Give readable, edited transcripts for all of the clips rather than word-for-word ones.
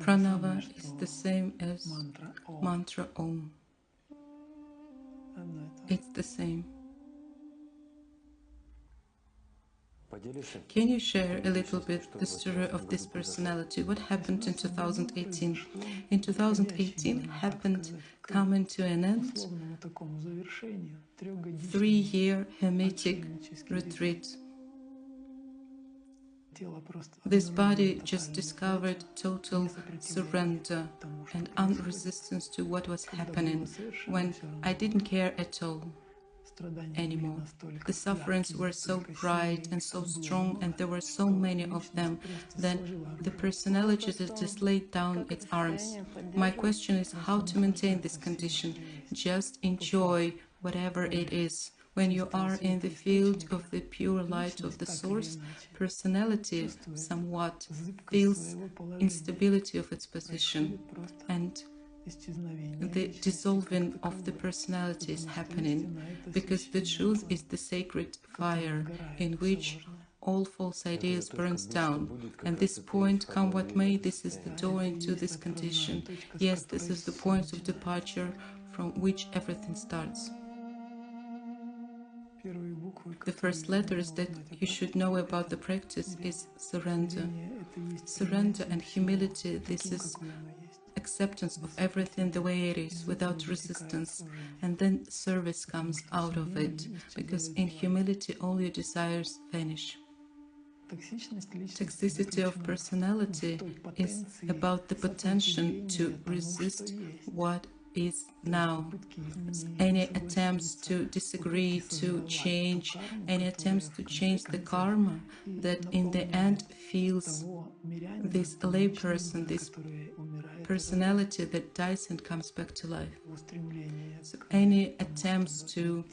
Pranava is the same as mantra Om. It's the same. Can you share a little bit the story of this personality? What happened in 2018? In 2018 happened coming to an end 3-year hermetic retreat. This body just discovered total surrender and unresistance to what was happening when I didn't care at all anymore. The sufferings were so bright and so strong, and there were so many of them. Then the personality just laid down its arms. My question is how to maintain this condition. Just enjoy whatever it is. When you are in the field of the pure light of the source, personality somewhat feels instability of its position, and the dissolving of the personality is happening, because the truth is the sacred fire in which all false ideas burns down. And this point, come what may, this is the door into this condition. Yes, this is the point of departure from which everything starts. The first letters that you should know about the practice is surrender. Surrender and humility, this is acceptance of everything the way it is, without resistance, and then service comes out of it, because in humility all your desires vanish. Toxicity of personality is about the potential to resist what is now. Any attempts to disagree, to change, any attempts to change the karma that in the end feels this layperson, this personality that dies and comes back to life. So any attempts to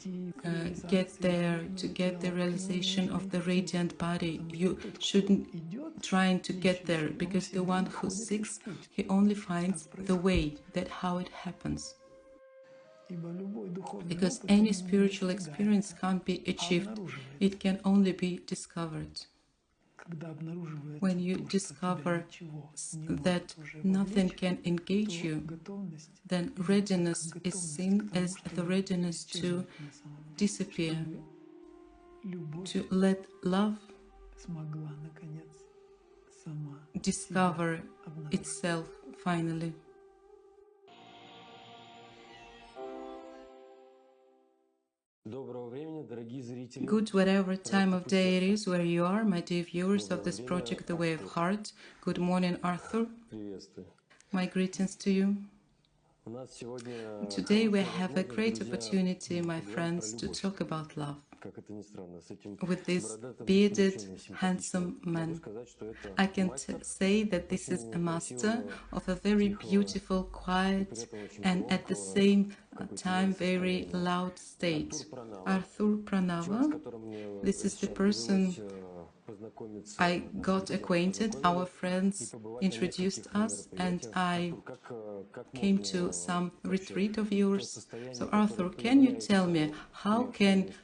get there, to get the realization of the radiant body, you shouldn't trying to get there, because the one who seeks, he only finds the way, that how it happens. Because any spiritual experience can't be achieved, it can only be discovered. When you discover that nothing can engage you, then readiness is seen as the readiness to disappear, to let love discover itself finally. Good whatever time of day it is where you are, my dear viewers of this project, The Way of Heart. Good morning, Arthur. My greetings to you. Today we have a great opportunity, my friends, to talk about love with this bearded, handsome man. I can say that this is a master of a very beautiful, quiet, and at the same time very loud state. Arthur Pranava, this is the person I got acquainted, our friends introduced us, and I came to some retreat of yours. So Arthur, can you tell me how can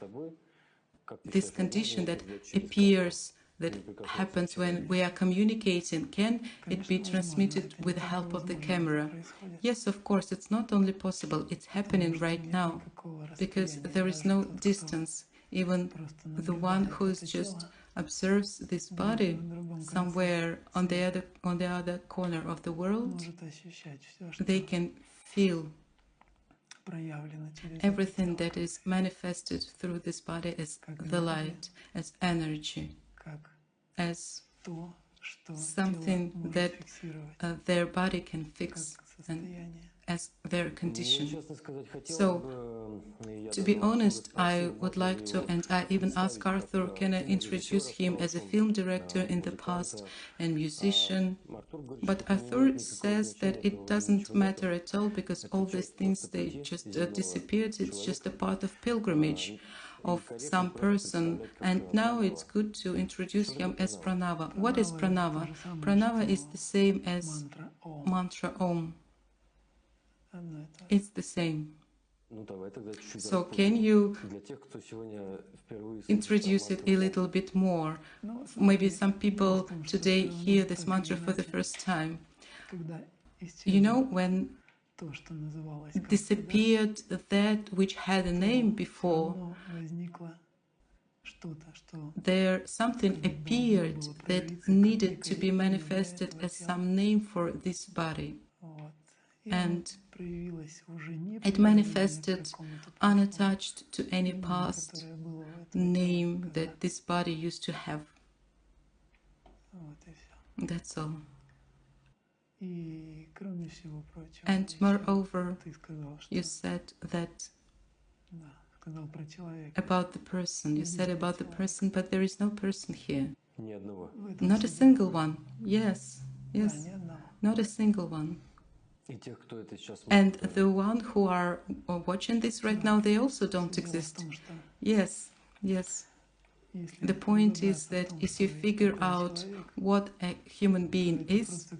this condition that appears, that happens when we are communicating, can it be transmitted with the help of the camera? Yes, of course, it's not only possible, it's happening right now, because there is no distance. Even the one who just observes this body somewhere on the other corner of the world, they can feel everything that is manifested through this body as the light, as energy, as something that their body can fix, and as their condition. So, to be honest, I would like to, and I even asked Arthur, can I introduce him as a film director in the past and musician? But Arthur says that it doesn't matter at all, because all these things, they just disappeared. It's just a part of pilgrimage of some person, and now it's good to introduce him as Pranava. What is Pranava? Pranava is the same as mantra Om. It's the same. So can you introduce it a little bit more? Maybe some people today hear this mantra for the first time. You know, when disappeared that which had a name before, there something appeared that needed to be manifested as some name for this body. And it manifested unattached to any past name that this body used to have. That's all. And moreover, you said that about the person. You said about the person, but there is no person here. Not a single one. Yes, yes, not a single one. And the one who are watching this right now, they also don't exist. Yes, yes. The point is that if you figure out what a human being is,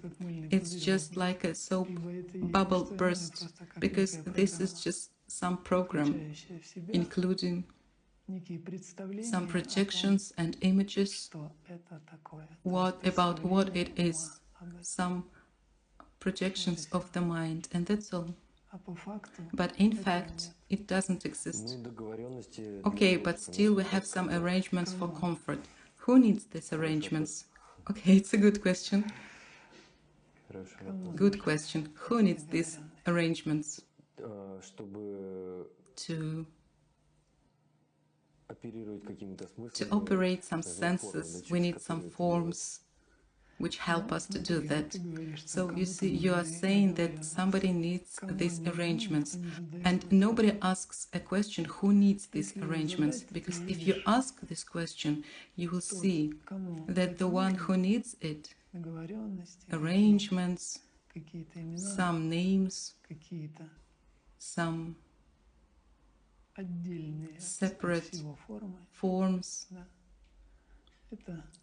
it's just like a soap bubble burst, because this is just some program, including some projections and images about what it is, some projections of the mind, and that's all. But in fact, it doesn't exist. Okay, but still we have some arrangements for comfort. Who needs these arrangements? Okay, it's a good question. Good question. Who needs these arrangements? To operate some senses, we need some forms which help us to do that. So you see, you are saying that somebody needs these arrangements, and nobody asks a question, who needs these arrangements? Because if you ask this question, you will see that the one who needs it, arrangements, some names, some separate forms,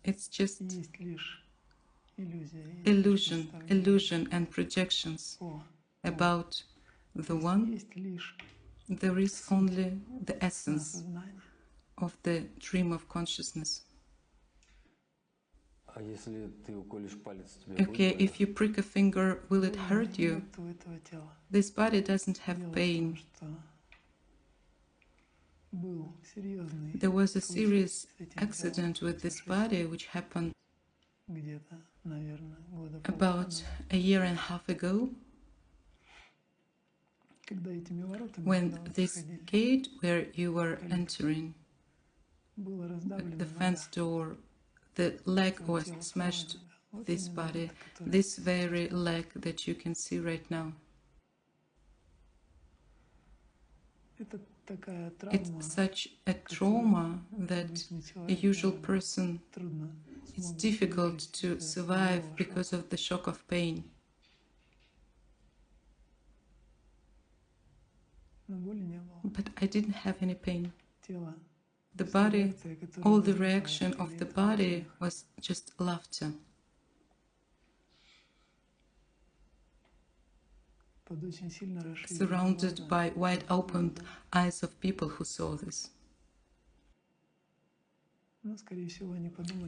it's just illusion and projections about the one. There is only the essence of the dream of consciousness. Okay, if you prick a finger, will it hurt you? This body doesn't have pain. There was a serious accident with this body which happened about a year and a half ago, when this gate where you were entering, the fence door, the leg was smashed, this body, this very leg that you can see right now. It's such a trauma that a usual person, it's difficult to survive because of the shock of pain. But I didn't have any pain. The body, all the reaction of the body was just laughter. Surrounded by wide-opened eyes of people who saw this.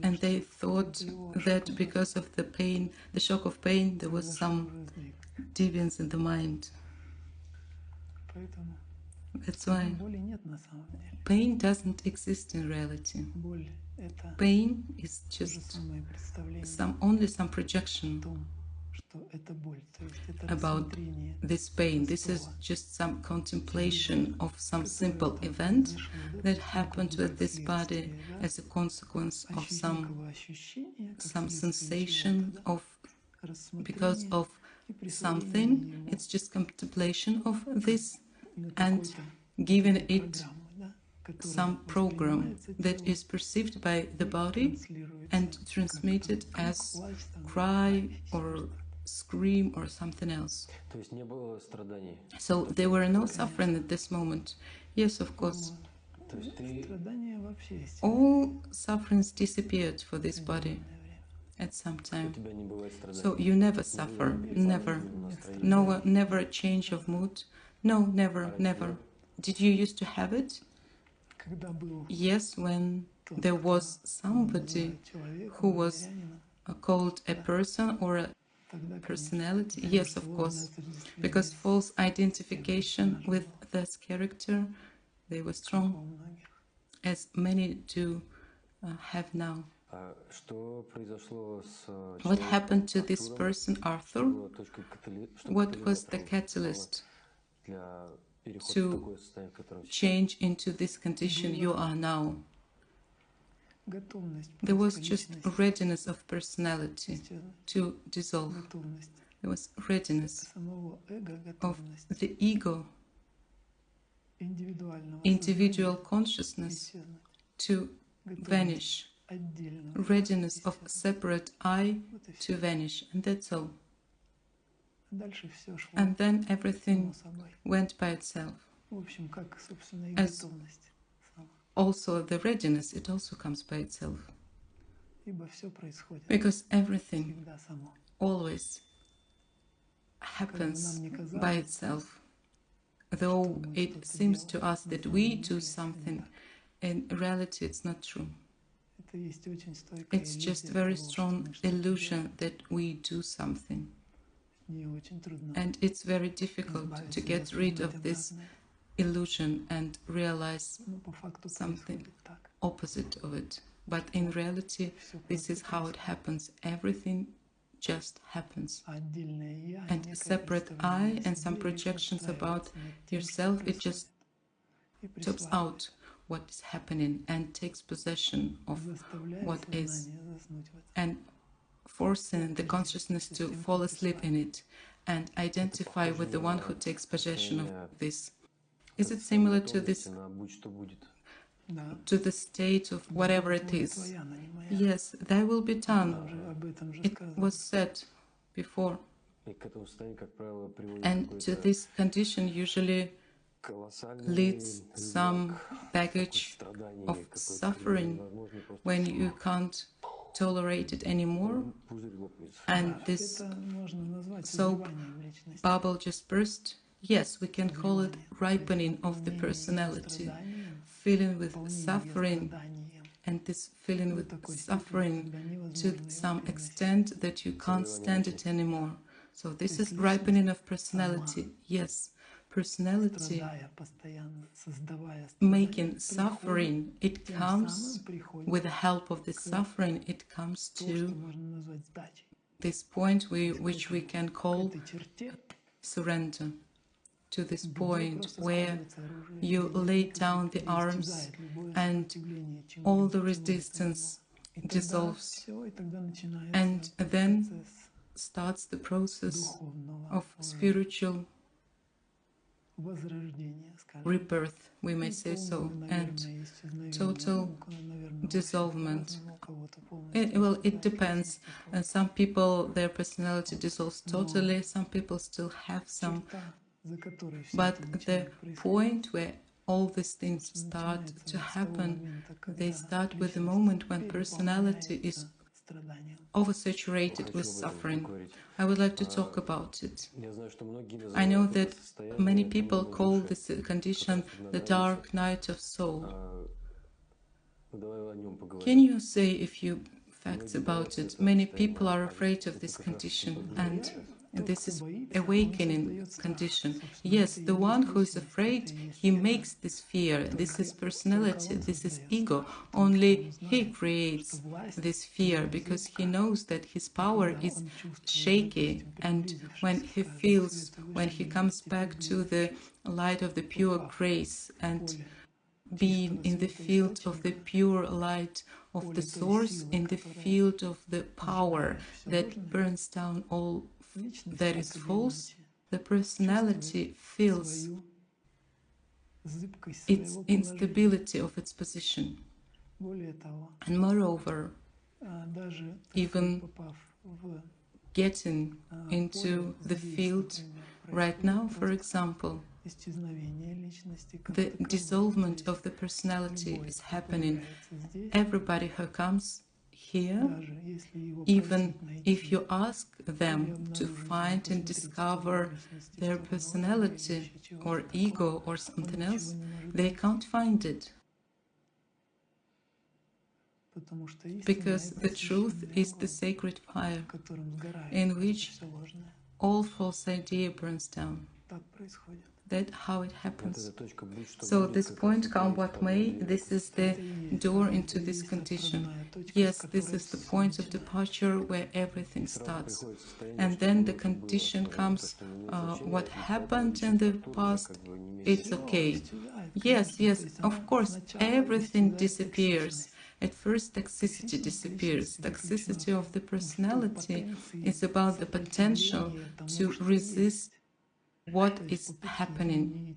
And they thought that because of the pain, the shock of pain, there was some deviance in the mind. That's why pain doesn't exist in reality. Pain is just only some projection about this pain. This is just some contemplation of some simple event that happened with this body as a consequence of some sensation of, because of something. It's just contemplation of this and giving it some program that is perceived by the body and transmitted as cry or scream or something else. So there were no suffering at this moment. Yes, of course. All sufferings disappeared for this body at some time. So you never suffer, never. No, never a change of mood. No, never, never. Did you used to have it? Yes, when there was somebody who was called a person or personality? Yes, of course, because false identification with this character, they were strong, as many do have now. What happened to this person, Arthur? What was the catalyst to change into this condition you are now? There was just readiness of personality to dissolve. There was readiness of the ego, individual consciousness to vanish, readiness of separate I to vanish, and that's all. And then everything went by itself. As also the readiness, it also comes by itself. Because everything always happens by itself. Though it seems to us that we do something, in reality it's not true. It's just very strong illusion that we do something. And it's very difficult to get rid of this illusion and realize something opposite of it. But in reality, this is how it happens. Everything just happens. And separate I and some projections about yourself, it just chops out what is happening and takes possession of what is, and forcing the consciousness to fall asleep in it and identify with the one who takes possession of this. Is it similar to this, to the state of whatever it is? Yes, thy will be done. It was said before. And to this condition usually leads some baggage of suffering when you can't tolerate it anymore, and this soap bubble just burst. Yes, we can call it ripening of the personality, feeling with suffering, and this feeling with suffering to some extent that you can't stand it anymore. So this is ripening of personality. Yes, personality making suffering, it comes with the help of the suffering, it comes to this point which we can call surrender, to this point where you lay down the arms and all the resistance dissolves, and then starts the process of spiritual rebirth, we may say so, and total dissolvement. Well, it depends. And some people, their personality dissolves totally, some people still have some. But the point where all these things start to happen, they start with the moment when personality is oversaturated with suffering. I would like to talk about it. I know that many people call this condition the dark night of soul. Can you say a few facts about it? Many people are afraid of this condition, and this is awakening condition. Yes, the one who is afraid, he makes this fear. This is personality, this is ego. Only he creates this fear because he knows that his power is shaky, and when he feels, when he comes back to the light of the pure grace and being in the field of the pure light of the source, in the field of the power that burns down all that is false, the personality feels its instability of its position. And moreover, even getting into the field right now, for example, the dissolvement of the personality is happening. Everybody who comes here, even if you ask them to find and discover their personality or ego or something else, they can't find it. because the truth is the sacred fire in which all false idea burns down. That's how it happens. So this point, come what may, this is the door into this condition. Yes, this is the point of departure where everything starts. And then the condition comes, what happened in the past, it's okay. Yes, of course, everything disappears. At first, toxicity disappears. Toxicity of the personality is about the potential to resist what is happening.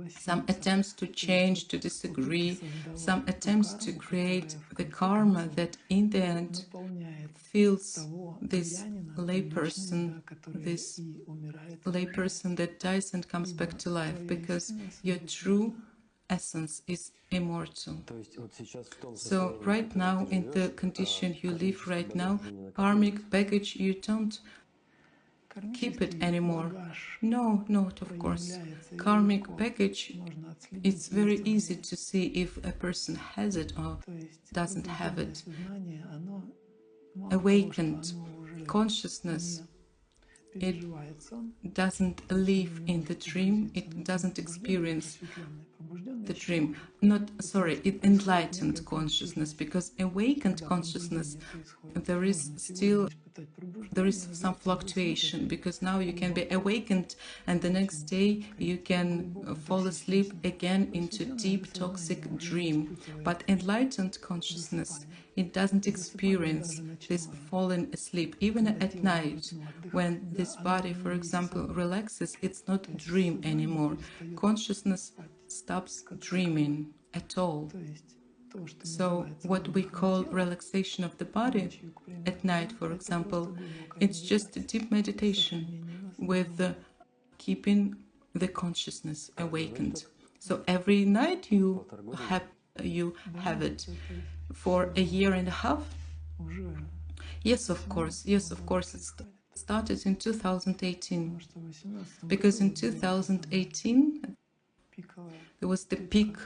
Some attempts to change, to disagree, some attempts to create the karma that in the end fills this layperson that dies and comes back to life, because your true essence is immortal. So right now, in the condition you live right now, karmic baggage, you don't keep it anymore. No, not of course. Karmic baggage, it's very easy to see if a person has it or doesn't have it. Awakened consciousness, it doesn't live in the dream, it doesn't experience the dream. Enlightened consciousness, because awakened consciousness, there is some fluctuation, because now you can be awakened and the next day you can fall asleep again into deep toxic dream. But enlightened consciousness, it doesn't experience this falling asleep. Even at night, when this body, for example, relaxes, it's not a dream anymore. Consciousness stops dreaming at all. So what we call relaxation of the body at night, for example, it's just a deep meditation with keeping the consciousness awakened. So every night you have it for a year and a half. Yes, of course. It started in 2018, because in 2018 there was the peak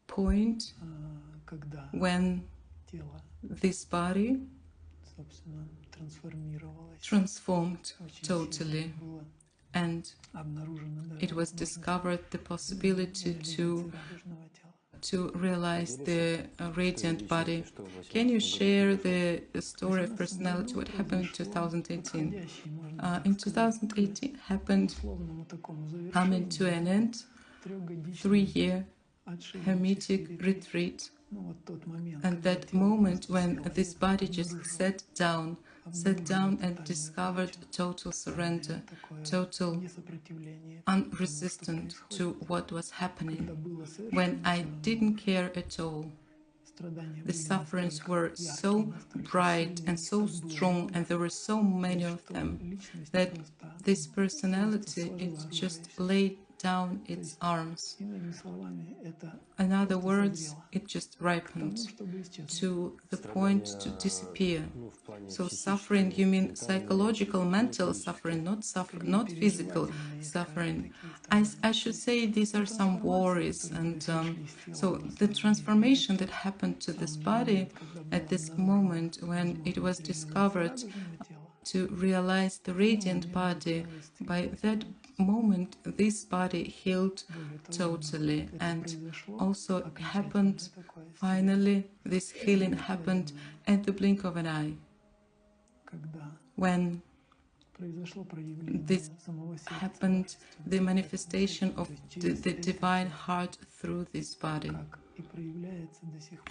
point when this body transformed totally, and it was discovered the possibility to realize the radiant body. Can you share the story of personality, what happened in 2018? In 2018 happened coming to an end, 3-year Hermetic retreat, and that moment when this body just sat down and discovered total surrender, total unresistant to what was happening, when I didn't care at all. The sufferings were so bright and so strong, and there were so many of them, that this personality, it just laid down its arms. In other words, it just ripened to the point to disappear. So suffering, you mean psychological, mental suffering, not physical suffering. I should say these are some worries, and so the transformation that happened to this body at this moment when it was discovered to realize the radiant body, by that moment this body healed totally. And also happened, finally this healing happened at the blink of an eye, when this happened, the manifestation of the divine heart through this body.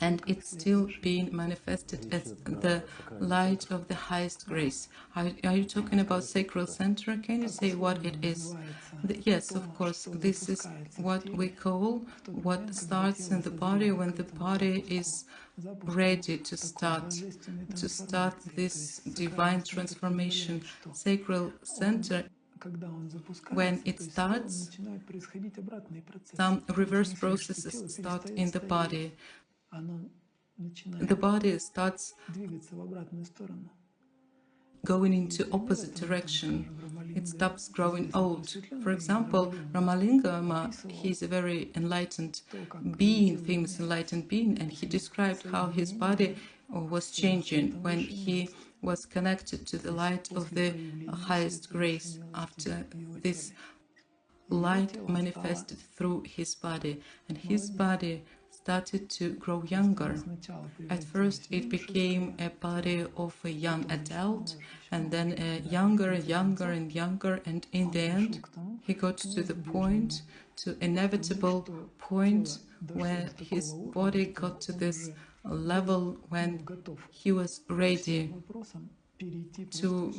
And it's still being manifested as the light of the highest grace. Are you talking about sacral center? Can you say what it is? Yes, of course. This is what we call what starts in the body when the body is ready to start this divine transformation. Sacral center, when it starts, some reverse processes start in the body. The body starts going into opposite direction. It stops growing old. For example, Ramalingama, he's a very enlightened being, famous enlightened being, and he described how his body or was changing when he was connected to the light of the highest grace. After this light manifested through his body, and his body started to grow younger. At first it became a body of a young adult, and then younger and younger and younger, and in the end he got to the point, to inevitable point, where his body got to this level when he was ready to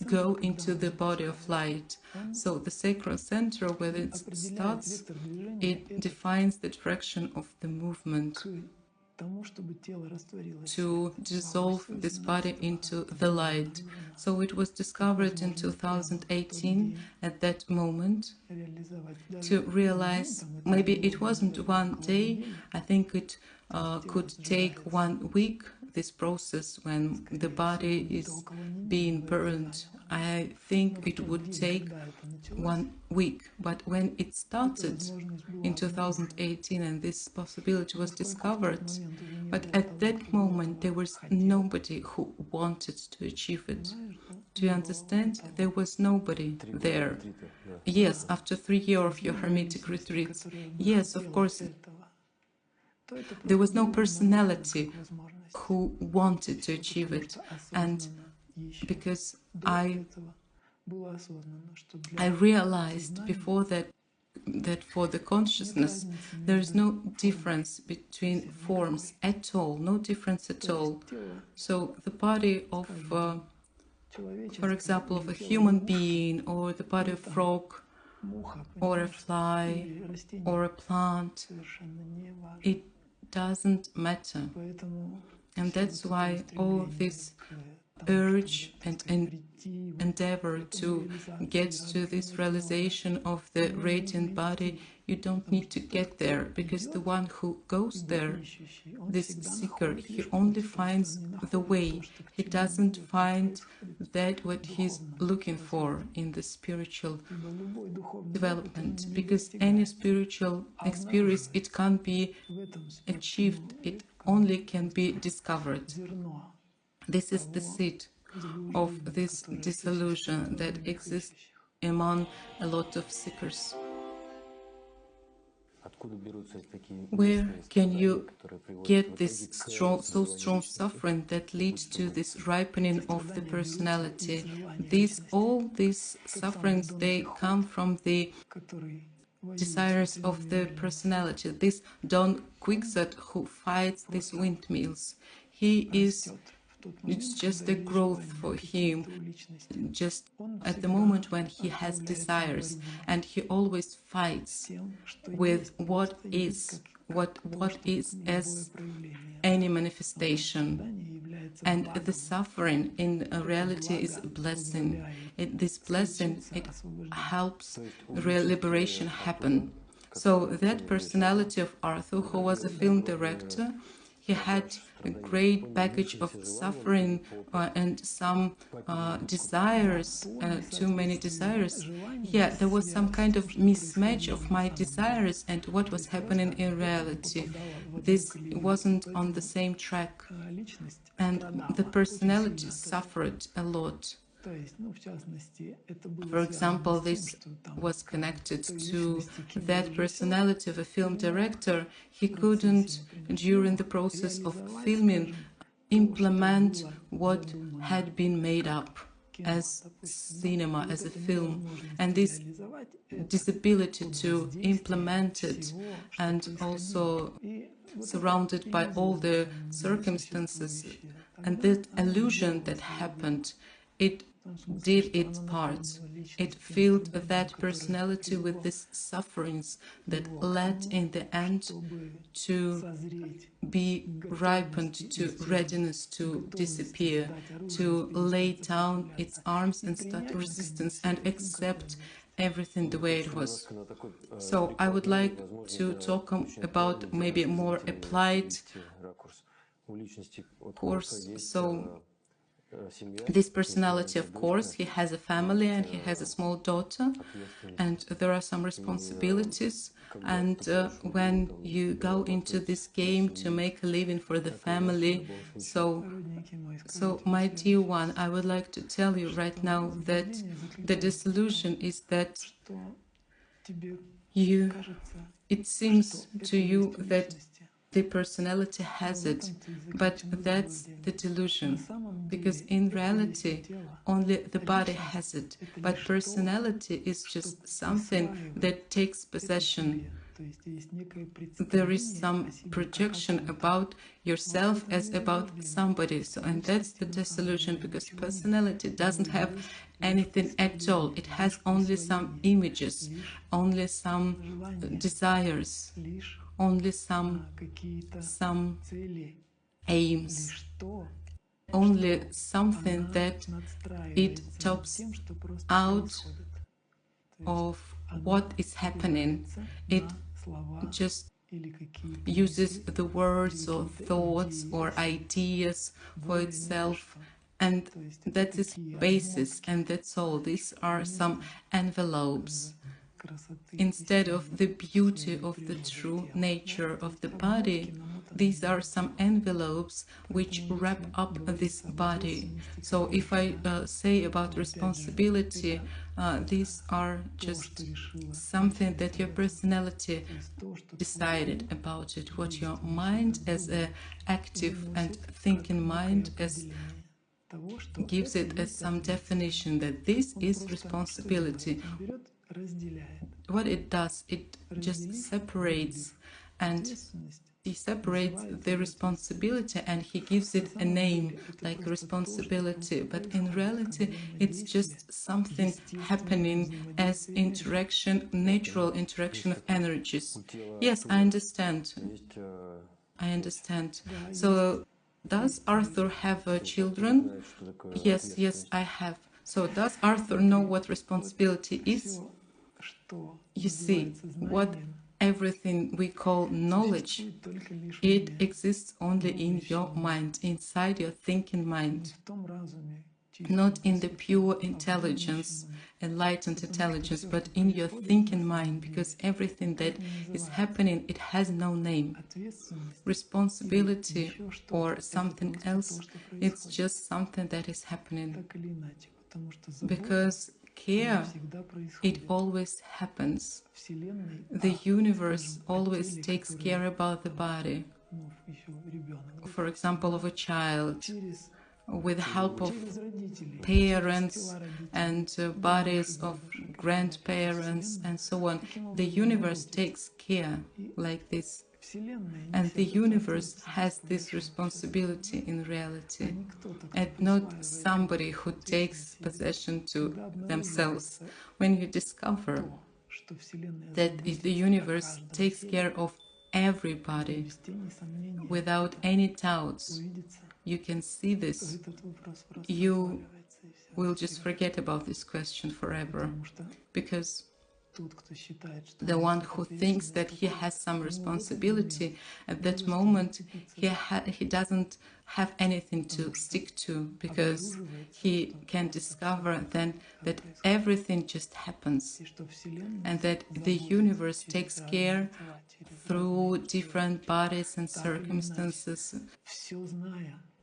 go into the body of light. So the sacral center, where it starts, it defines the direction of the movement to dissolve this body into the light. So it was discovered in 2018 at that moment, to realize, maybe it wasn't one day, I think it could take 1 week, this process when the body is being burned. I think it would take 1 week, but when it started in 2018 and this possibility was discovered, but at that moment there was nobody who wanted to achieve it. Do you understand? There was nobody there. Yes, after 3 years of your hermetic retreats. Yes, of course, there was no personality who wanted to achieve it. And because I realized before that for the consciousness there is no difference between forms at all, no difference at all. So the body of, for example, of a human being, or the body of a frog, or a fly, or a plant, it doesn't matter. And that's why all this urge and endeavor to get to this realization of the radiant body, you don't need to get there, because the one who goes there, this seeker, he only finds the way. He doesn't find that what he's looking for in the spiritual development, because any spiritual experience, it can't be achieved, it only can be discovered. This is the seed of this disillusion that exists among a lot of seekers. Where can you get this so strong suffering that leads to this ripening of the personality? All these sufferings, they come from the desires of the personality. This Don Quixote who fights these windmills, it's just a growth for him, just at the moment when he has desires, and he always fights with what is as any manifestation. And the suffering in reality is a blessing. This blessing, it helps real liberation happen. So that personality of Arthur, who was a film director, he had a great baggage of suffering and some desires, too many desires. Yeah, there was some kind of mismatch of my desires and what was happening in reality. This wasn't on the same track, and the personality suffered a lot. For example, this was connected to that personality of a film director. He couldn't, during the process of filming, implement what had been made up as cinema, as a film, and this disability to implement it, and also surrounded by all the circumstances, and that illusion that happened, it did its part. It filled that personality with these sufferings that led in the end to be ripened to readiness to disappear, to lay down its arms and start resistance and accept everything the way it was. So I would like to talk about maybe a more applied course. So this personality, of course, he has a family and he has a small daughter, and there are some responsibilities. And when you go into this game to make a living for the family, so my dear one, I would like to tell you right now that the disillusion is that it seems to you that the personality has it, but that's the delusion, because in reality only the body has it, but personality is just something that takes possession. There is some projection about yourself as about somebody, and that's the disillusion, because personality doesn't have anything at all. It has only some images, only some desires, only some aims, only something that it tops out of what is happening. It just uses the words or thoughts or ideas for itself, and that is basis, and that's all. These are some envelopes. Instead of the beauty of the true nature of the body, these are some envelopes which wrap up this body. So if I say about responsibility, these are just something that your personality decided about it, what your mind as an active and thinking mind as gives it as some definition that this is responsibility. What it does, it just separates, and he separates the responsibility and he gives it a name like responsibility, but in reality it's just something happening as interaction, natural interaction of energies. Yes, I understand. I understand. So does Arthur have children? Yes, yes, I have. So does Arthur know what responsibility is? You see, what everything we call knowledge, it exists only in your mind, inside your thinking mind, not in the pure intelligence, enlightened intelligence, but in your thinking mind, because everything that is happening, it has no name. Responsibility or something else, it's just something that is happening, because care, it always happens. The universe always takes care about the body. For example, of a child, with the help of parents and bodies of grandparents and so on. The universe takes care like this. And the universe has this responsibility in reality, and not somebody who takes possession to themselves. When you discover that the universe takes care of everybody without any doubts, you can see this, you will just forget about this question forever, because the one who thinks that he has some responsibility at that moment, he doesn't have anything to stick to, because he can discover then that everything just happens, and that the universe takes care through different bodies and circumstances,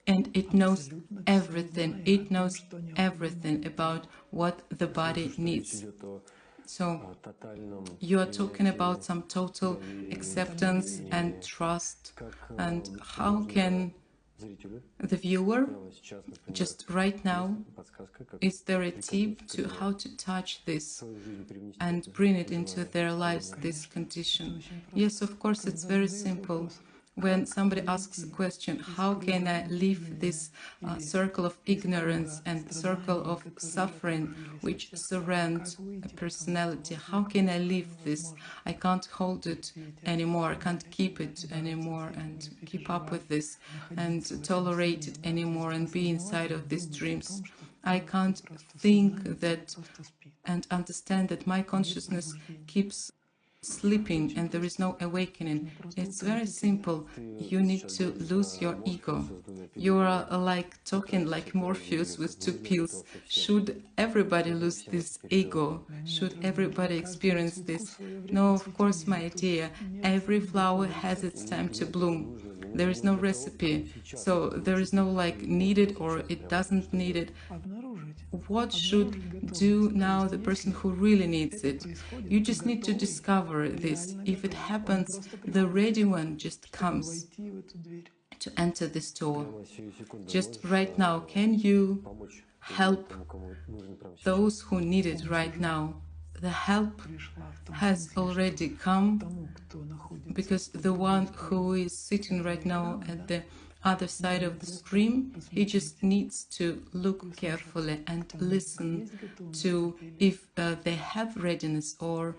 and it knows everything. It knows everything about what the body needs. So you are talking about some total acceptance and trust, and how can the viewer, just right now, is there a tip to how to touch this and bring it into their lives, this condition? Yes, of course, it's very simple. When somebody asks a question, how can I leave this circle of ignorance and circle of suffering which surround a personality? How can I leave this? I can't hold it anymore, I can't keep it anymore and keep up with this and tolerate it anymore and be inside of these dreams. I can't think that and understand that my consciousness keeps sleeping and there is no awakening. It's very simple. You need to lose your ego. You are like talking like Morpheus with two pills. Should everybody lose this ego? Should everybody experience this? No, of course, my dear. Every flower has its time to bloom. There is no recipe. So there is no like needed or it doesn't need it. What should do now the person who really needs it? You just need to discover this. If it happens, the ready one just comes to enter this door. Just right now, can you help those who need it right now? The help has already come because the one who is sitting right now at the other side of the stream, he just needs to look carefully and listen to if they have readiness or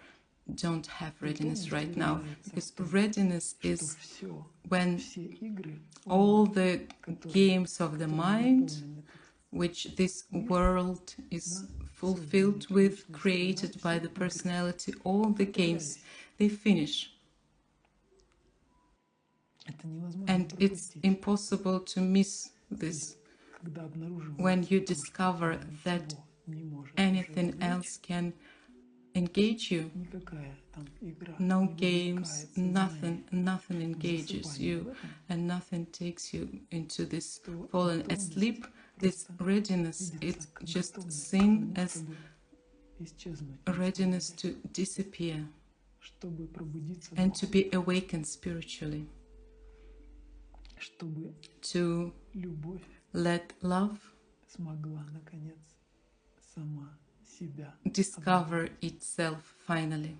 don't have readiness right now. Because readiness is when all the games of the mind, which this world is fulfilled with, created by the personality, all the games, they finish. And it's impossible to miss this when you discover that anything else can engage you. No games, nothing engages you, and nothing takes you into this fallen asleep. This readiness, it's just seen as readiness to disappear and to be awakened spiritually, to let love discover itself finally.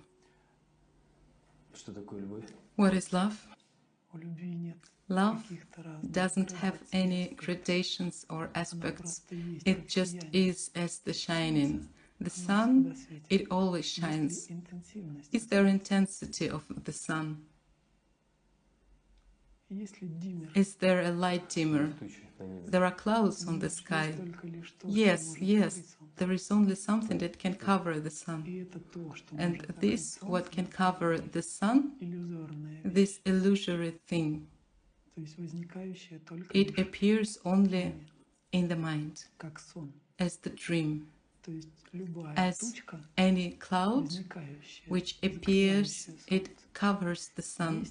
What is love? Love doesn't have any gradations or aspects. It just is as the shining. The sun, it always shines. Is there intensity of the sun? Is there a light dimmer? There are clouds on the sky. Yes, there is only something that can cover the sun. And this, what can cover the sun, this illusory thing, it appears only in the mind, as the dream, as any cloud which appears, it covers the sun.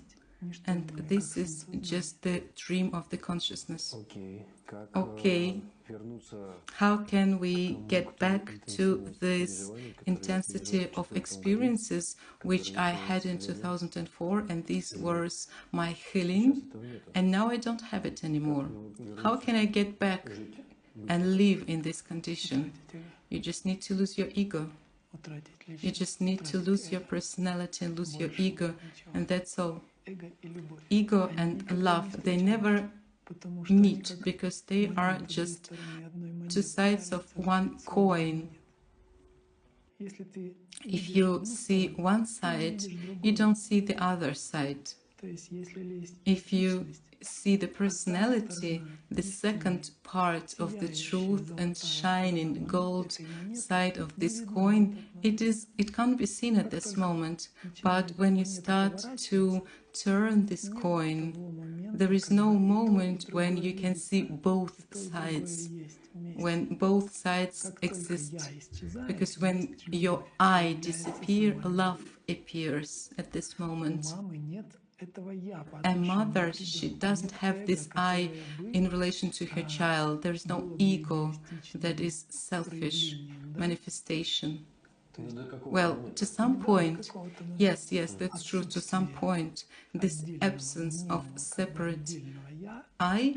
And this is just the dream of the consciousness. Okay, how can we get back to this intensity of experiences which I had in 2004, and this was my healing, and now I don't have it anymore? How can I get back and live in this condition? You just need to lose your ego. You just need to lose your personality and lose your ego, and that's all. Ego and love, they never meet because they are just two sides of one coin. If you see one side, you don't see the other side. If you see the personality, the second part of the truth and shining gold side of this coin, it can't be seen at this moment. But when you start to turn this coin, there is no moment when you can see both sides, when both sides exist. Because when your I disappears, love appears at this moment. A mother, she doesn't have this I in relation to her child. There is no ego that is selfish manifestation. Well, to some point, yes, that's true, to some point, this absence of separate I,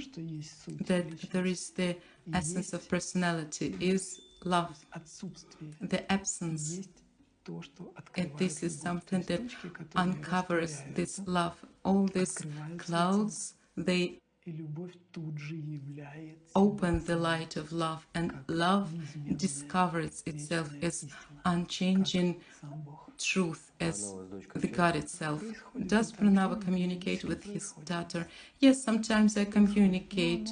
that there is the essence of personality, is love. The absence, and this is something that uncovers this love. All these clouds, they open the light of love, and love discovers itself as unchanging truth, as the God itself. Does Pranava communicate with his daughter? Yes, sometimes I communicate,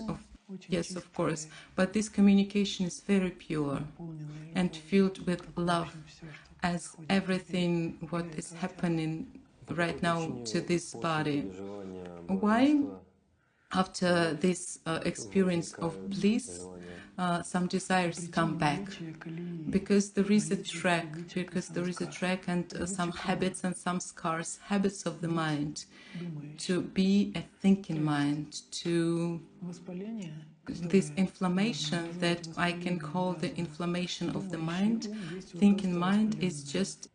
yes, of course, but this communication is very pure and filled with love. as everything what is happening right now to this body. Why, after this experience of bliss, some desires come back? Because there is a track, and some habits and some scars, habits of the mind, to be a thinking mind, to this inflammation that I can call the inflammation of the mind. Thinking mind is just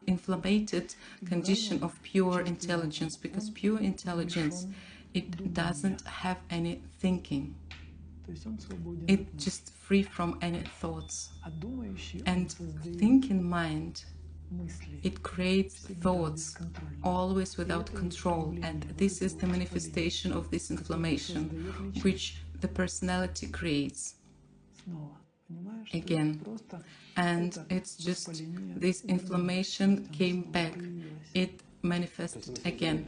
inflamed condition of pure intelligence, because pure intelligence, it doesn't have any thinking. It's just free from any thoughts. And thinking mind, it creates thoughts always without control, and this is the manifestation of this inflammation which the personality creates again. And it's just this inflammation came back, it manifested again.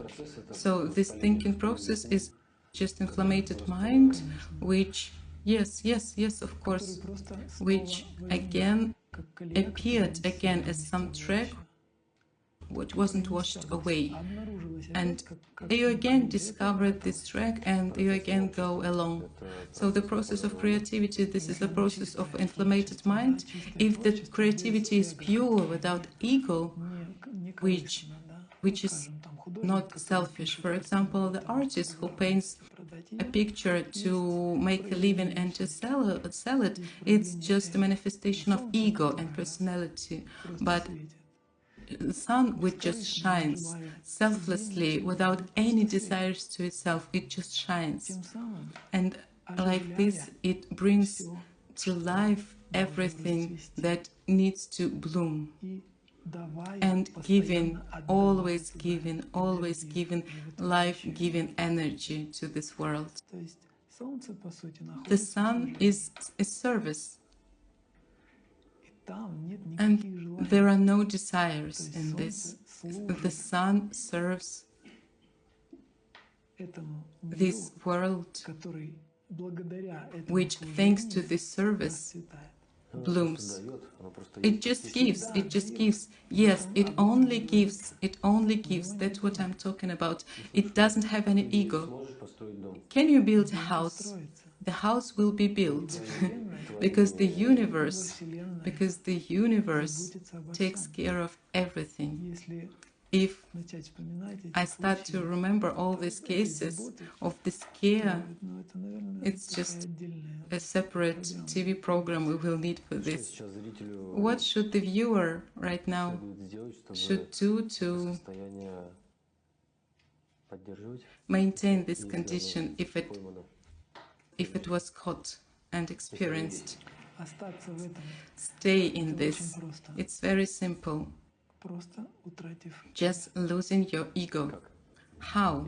So this thinking process is just inflamed mind, which yes, of course, which again appeared again as some track which wasn't washed away, and you again discovered this track and you again go along. So the process of creativity, this is the process of inflamed mind. If the creativity is pure, without ego, which is not selfish. For example, the artist who paints a picture to make a living and to sell it, it's just a manifestation of ego and personality. But the sun which just shines selflessly, without any desires to itself, it just shines. And like this, it brings to life everything that needs to bloom. And giving, always giving, life-giving energy to this world. The sun is a service. And there are no desires in this. The sun serves this world, which, thanks to this service, blooms. It just gives, Yes, it only gives, That's what I'm talking about. It doesn't have any ego. Can you build a house? The house will be built because the universe takes care of everything. If I start to remember all these cases of this care, it's just a separate TV program we will need for this. What should the viewer right now should do to maintain this condition if it was caught and experienced? Stay in this. It's very simple. Just losing your ego. How?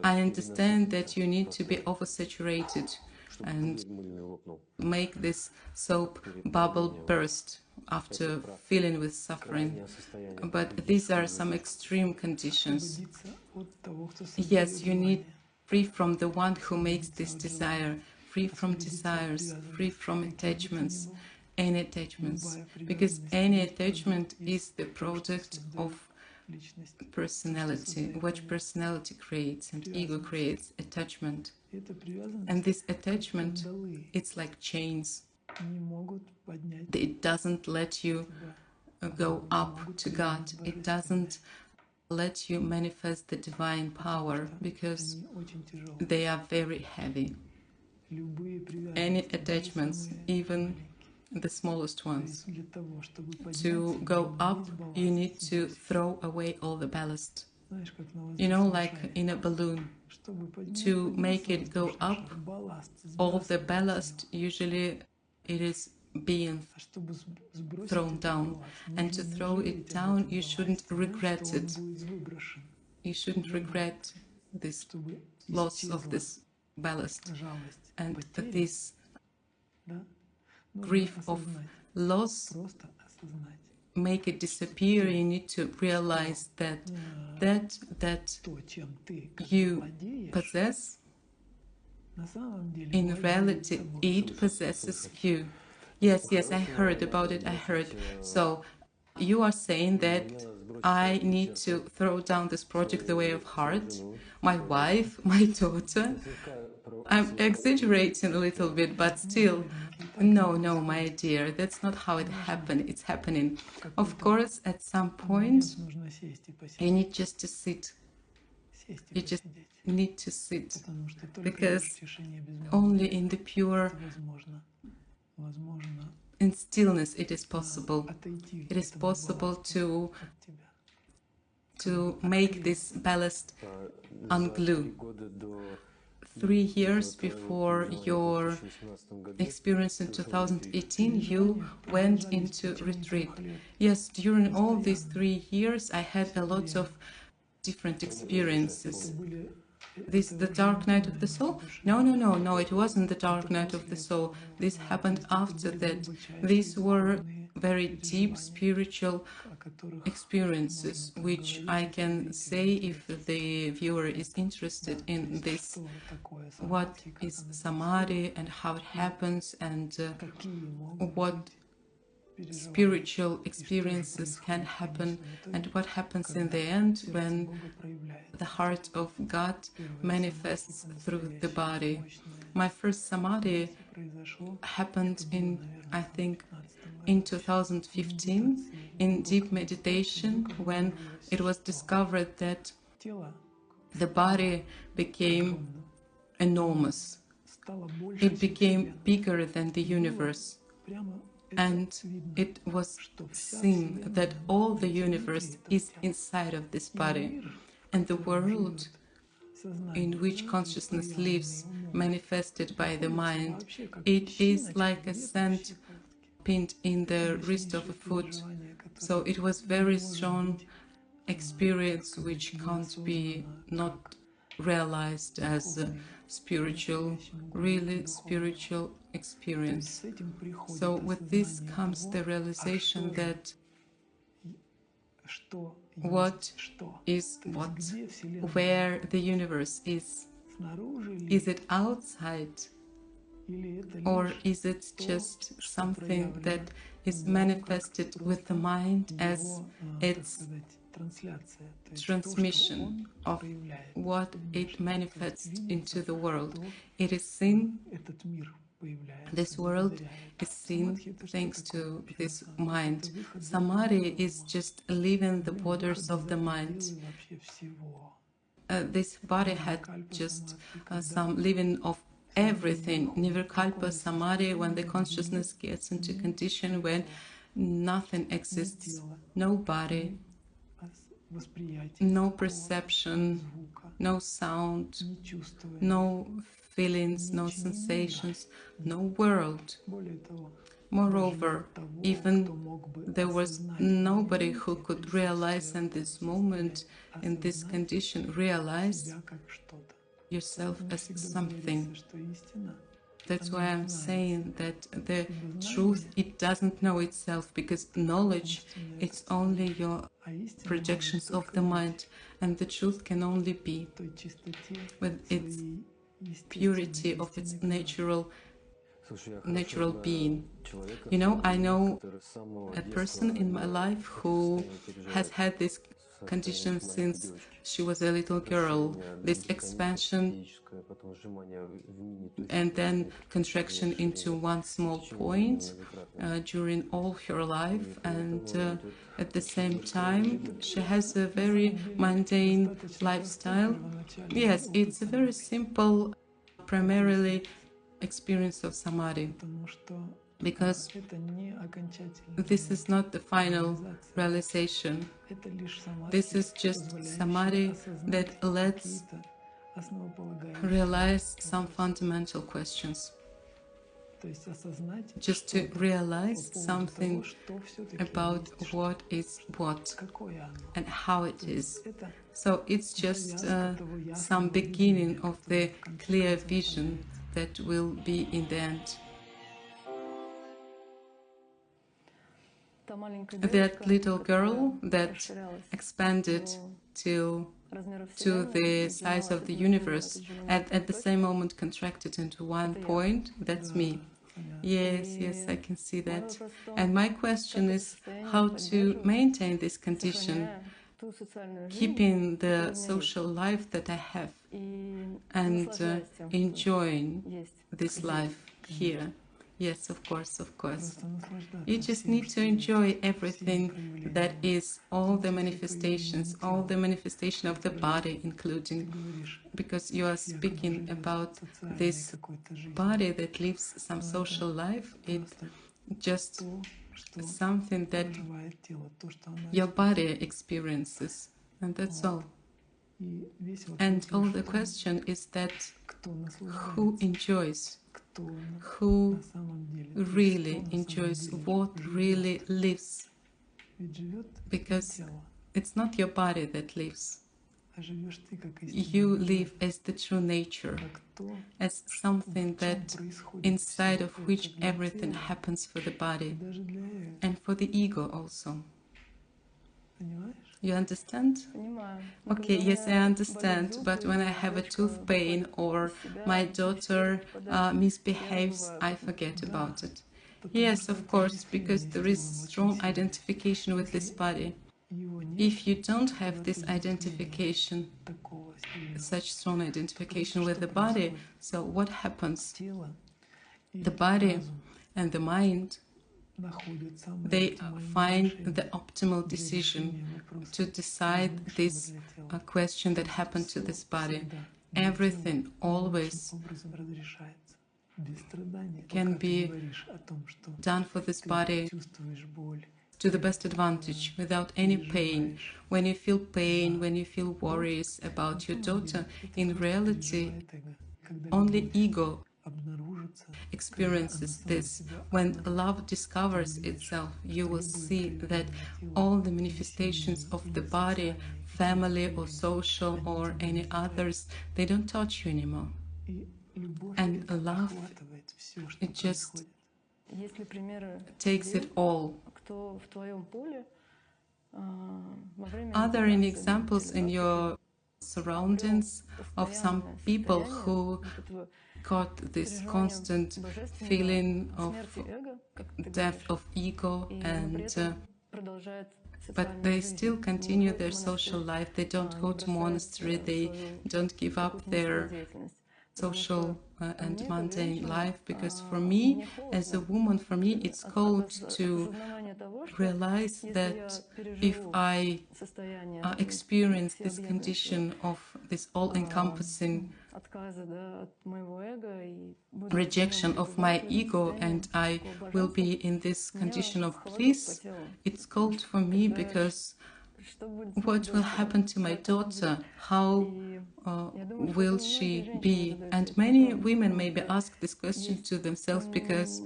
I understand that you need to be oversaturated and make this soap bubble burst after feeling with suffering. But these are some extreme conditions. Yes, you need free from the one who makes this desire, free from desires, free from attachments, any attachments, because any attachment is the product of personality. What personality creates, and ego creates attachment. And this attachment, it's like chains. It doesn't let you go up to God. It doesn't let you manifest the divine power, because they are very heavy. Any attachments, even the smallest ones. To go up, you need to throw away all the ballast. You know, like in a balloon. To make it go up, all the ballast, usually it is being thrown down. And to throw it down, you shouldn't regret it. You shouldn't regret this loss of this ballast. And this grief of loss, make it disappear. You need to realize that you possess, in reality, it possesses you. Yes, I heard about it, I heard. So you are saying that I need to throw down this project the way of heart, my wife, my daughter. I'm exaggerating a little bit, but still, no, my dear, that's not how it happened. It's happening. Of course, at some point, you need just to sit. You just need to sit, because only in the pure in stillness it is possible. It is possible to make this ballast unglue. 3 years before your experience in 2018, you went into retreat. Yes, during all these 3 years, I had a lot of different experiences. This the dark night of the soul? No, it wasn't the dark night of the soul. This happened after that. These were very deep spiritual experiences, which I can say, if the viewer is interested in this, what is samadhi and how it happens, and what spiritual experiences can happen, and what happens in the end when the heart of God manifests through the body. My first samadhi happened in, I think, in 2015, in deep meditation, when it was discovered that the body became enormous. It became bigger than the universe. And it was seen that all the universe is inside of this body. And the world in which consciousness lives, manifested by the mind, it is like a sand pinned in the wrist of a foot. So it was very strong experience, which can't be not realized as a spiritual, really spiritual experience. So with this comes the realization that what is what, where the universe is it outside, or is it just something that is manifested with the mind as its transmission of what it manifests into the world? It is seen, this world is seen thanks to this mind. Samadhi is just leaving the borders of the mind. This body had just some living of everything. Nirvikalpa samadhi, when the consciousness gets into condition when nothing exists, no body, no perception, no sound, no feelings, no sensations, no world. Moreover, even there was nobody who could realize in this moment, in this condition, realize yourself as something. That's why I'm saying that the truth, it doesn't know itself, because knowledge, it's only your projections of the mind, and the truth can only be with its purity of its natural being. You know, I know a person in my life who has had this condition since she was a little girl, this expansion and then contraction into one small point during all her life, and at the same time she has a very mundane lifestyle. Yes, it's a very simple, primarily experience of samadhi, because this is not the final realization. This is just samadhi that lets realize some fundamental questions. Just to realize something about what is what and how it is. So it's just some beginning of the clear vision that will be in the end. That little girl that expanded to the size of the universe, at the same moment contracted into one point, that's me. Yes, yes, I can see that. And my question is how to maintain this condition, keeping the social life that I have and enjoying this life here. Yes, of course, of course. You just need to enjoy everything that is, all the manifestation of the body, including, because you are speaking about this body that lives some social life. It just something that your body experiences, and that's all. And all the question is that who enjoys, who really enjoys, what really lives, because it's not your body that lives. You live as the true nature, as something that inside of which everything happens for the body and for the ego also. You understand? Okay, yes, I understand. But when I have a tooth pain or my daughter misbehaves, I forget about it. Yes, of course, because there is strong identification with this body. If you don't have this identification, such strong identification with the body, so what happens? The body and the mind, they find the optimal decision to decide this question that happened to this body. Everything always can be done for this body to the best advantage, without any pain. When you feel pain, when you feel worries about your daughter, in reality, only ego experiences this. When love discovers itself, you will see that all the manifestations of the body, family or social or any others, they don't touch you anymore. And love, it just takes it all. Are there any examples in your surroundings of some people who got this constant feeling of death of ego, and but they still continue their social life? They don't go to monastery, they don't give up their social and mundane life, because for me, as a woman, for me it's called to realize that if I experience this condition of this all-encompassing rejection of my ego, and I will be in this condition of bliss, it's called for me, because what will happen to my daughter? How will she be? And many women maybe ask this question to themselves, because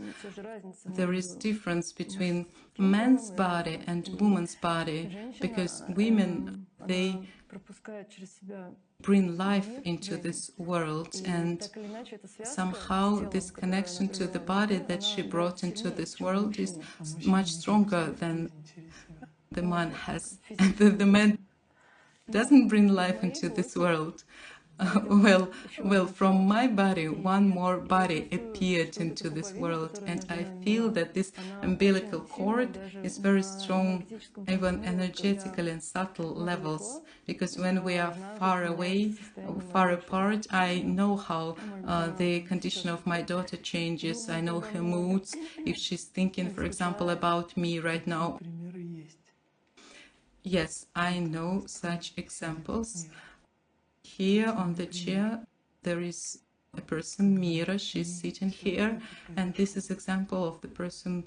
there is difference between man's body and woman's body, because women, they bring life into this world, and somehow this connection to the body that she brought into this world is much stronger than the man has. And the man doesn't bring life into this world. Well, from my body, one more body appeared into this world, and I feel that this umbilical cord is very strong, even energetically and subtle levels, because when we are far away, far apart, I know how the condition of my daughter changes. I know her moods. If she's thinking, for example, about me right now. Yes, I know such examples. Here on the chair, there is a person, Mira, she's sitting here, and this is example of the person.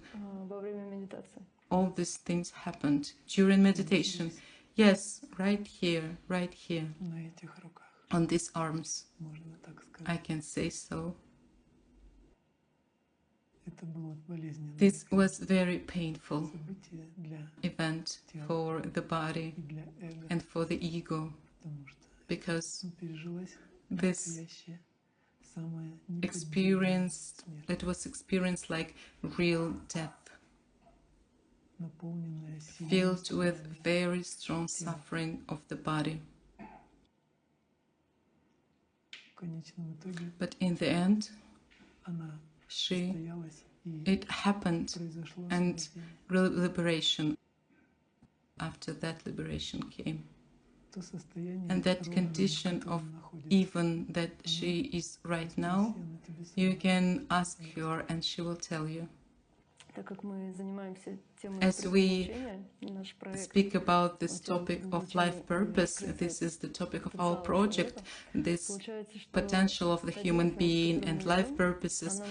All these things happened during meditation. Yes, right here, on these arms, I can say so. This was very painful event for the body and for the ego, because this experience, it was experienced like real death, filled with very strong suffering of the body. But in the end, it happened, and liberation. After that, liberation came. And that condition of even that she is right now, you can ask her and she will tell you. As we speak about this topic of life purpose, this is the topic of our project, this potential of the human being and life purposes.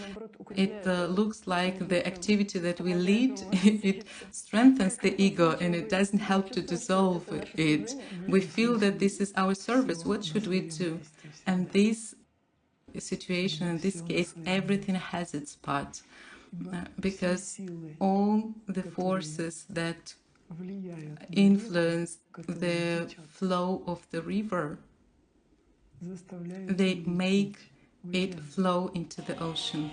It looks like the activity that we lead, it strengthens the ego and it doesn't help to dissolve it. We feel that this is our service. What should we do? And this situation, in this case, everything has its part. Because all the forces that influence the flow of the river, they make it flow into the ocean.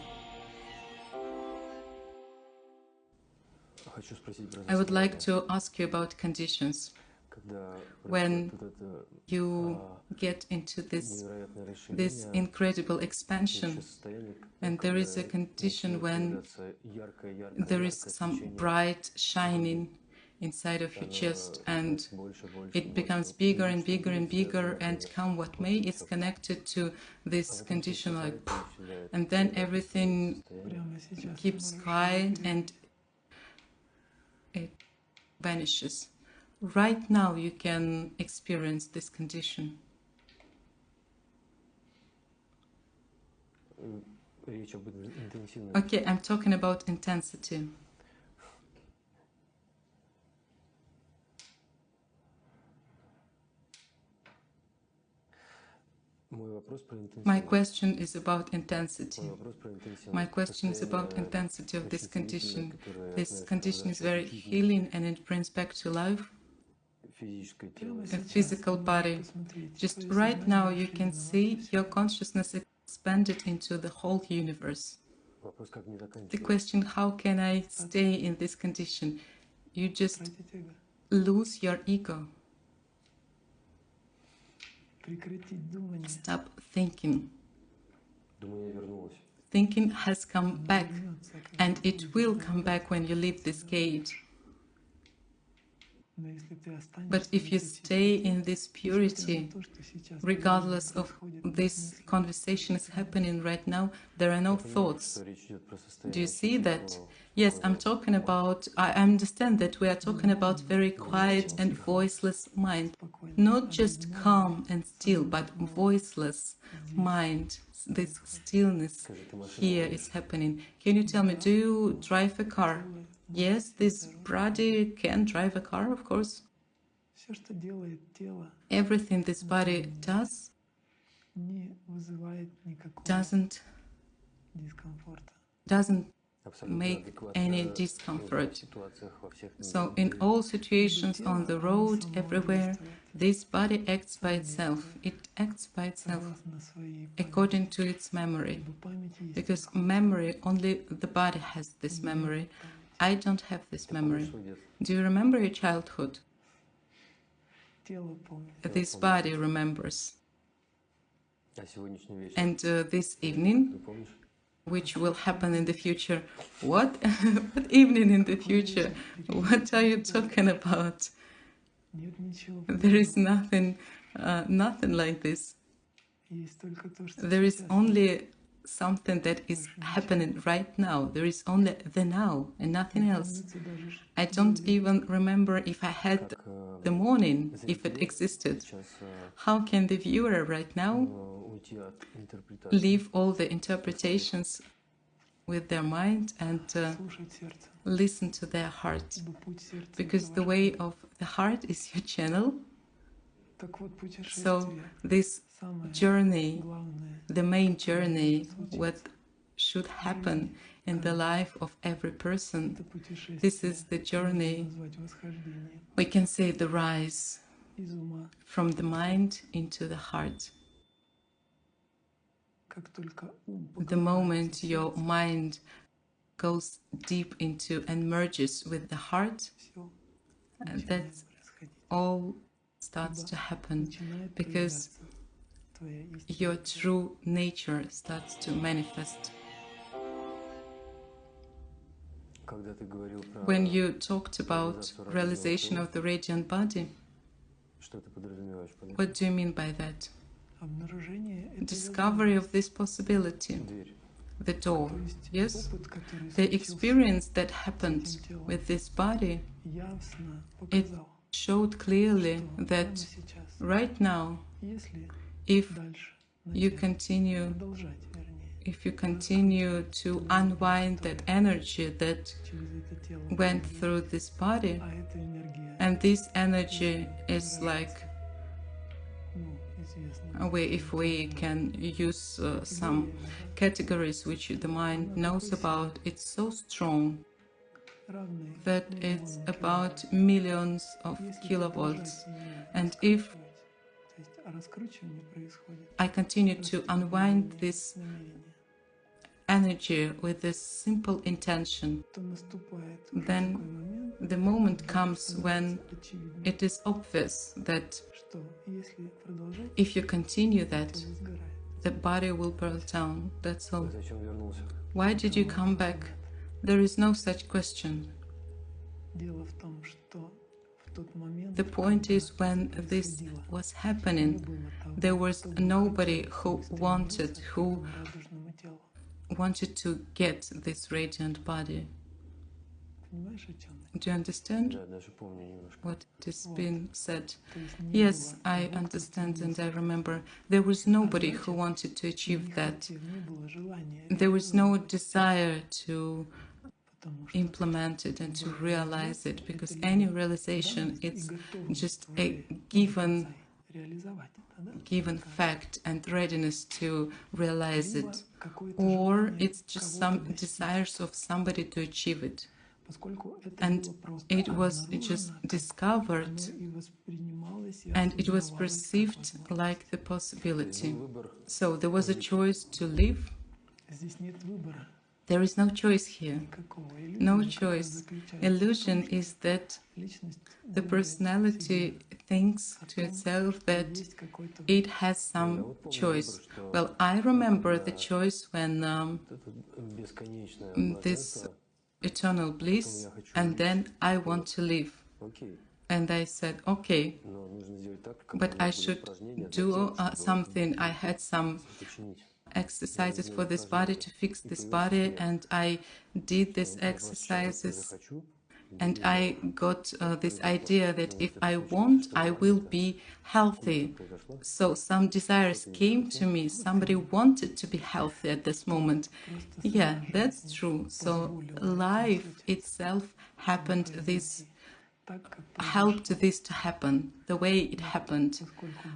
I would like to ask you about conditions. When you get into this incredible expansion, and there is a condition when there is some bright shining inside of your chest, and it becomes bigger and bigger and bigger, and come what may, it's connected to this condition like poof, and then everything keeps quiet and it vanishes. Right now you can experience this condition. Okay, I'm talking about intensity. My question is about intensity. My question is about intensity of this condition. This condition is very healing and it brings back to life a physical body. Just right now you can see your consciousness expanded into the whole universe. The question, how can I stay in this condition? You just lose your ego. Stop thinking. Thinking has come back, and it will come back when you leave this gate. But if you stay in this purity, regardless of this conversation is happening right now, there are no thoughts. Do you see that? Yes, I'm talking about, I understand that we are talking about very quiet and voiceless mind. Not just calm and still, but voiceless mind. This stillness here is happening. Can you tell me, do you drive a car? Yes, this body can drive a car, of course. Everything this body does doesn't make any discomfort. So in all situations, on the road, everywhere, this body acts by itself. It acts by itself according to its memory. Because memory, only the body has this memory. I don't have this memory. Do you remember your childhood? This body remembers. And this evening, which will happen in the future. What? What evening in the future? What are you talking about? There is nothing like this. There is only something that is happening right now. There is only the now and nothing else. I don't even remember if I had the morning, if it existed. How can the viewer right now leave all the interpretations with their mind and listen to their heart? Because the way of the heart is your channel. So this journey, the main journey, what should happen in the life of every person, this is the journey, we can say the rise from the mind into the heart. The moment your mind goes deep into and merges with the heart, that's all starts to happen, because your true nature starts to manifest. When you talked about realization of the radiant body, what do you mean by that? Discovery of this possibility, the door, yes? The experience that happened with this body, it showed clearly that right now, if you continue to unwind that energy that went through this body, and this energy is like, if we can use some categories which the mind knows about, it's so strong that it's about millions of kilovolts. And if I continue to unwind this energy with this simple intention, then the moment comes when it is obvious that if you continue that, the body will burn down. That's all. Why did you come back? There is no such question. The point is, when this was happening, there was nobody who wanted to get this radiant body. Do you understand what is being said? Yes, I understand and I remember. There was nobody who wanted to achieve that. There was no desire to implement it and to realize it, because any realization is just a given fact and readiness to realize it, or it's just some desires of somebody to achieve it. And it was just discovered and it was perceived like the possibility. So there was a choice to live. There is no choice here. No choice. Illusion is that the personality thinks to itself that it has some choice. Well, I remember the choice when this eternal bliss, and then I want to live. And I said, okay, but I should do something. I had some exercises for this body to fix this body, and I did these exercises, and I got this idea that if I want, I will be healthy. So some desires came to me. Somebody wanted to be healthy at this moment. Yeah, that's true. So life itself happened, this helped this to happen the way it happened.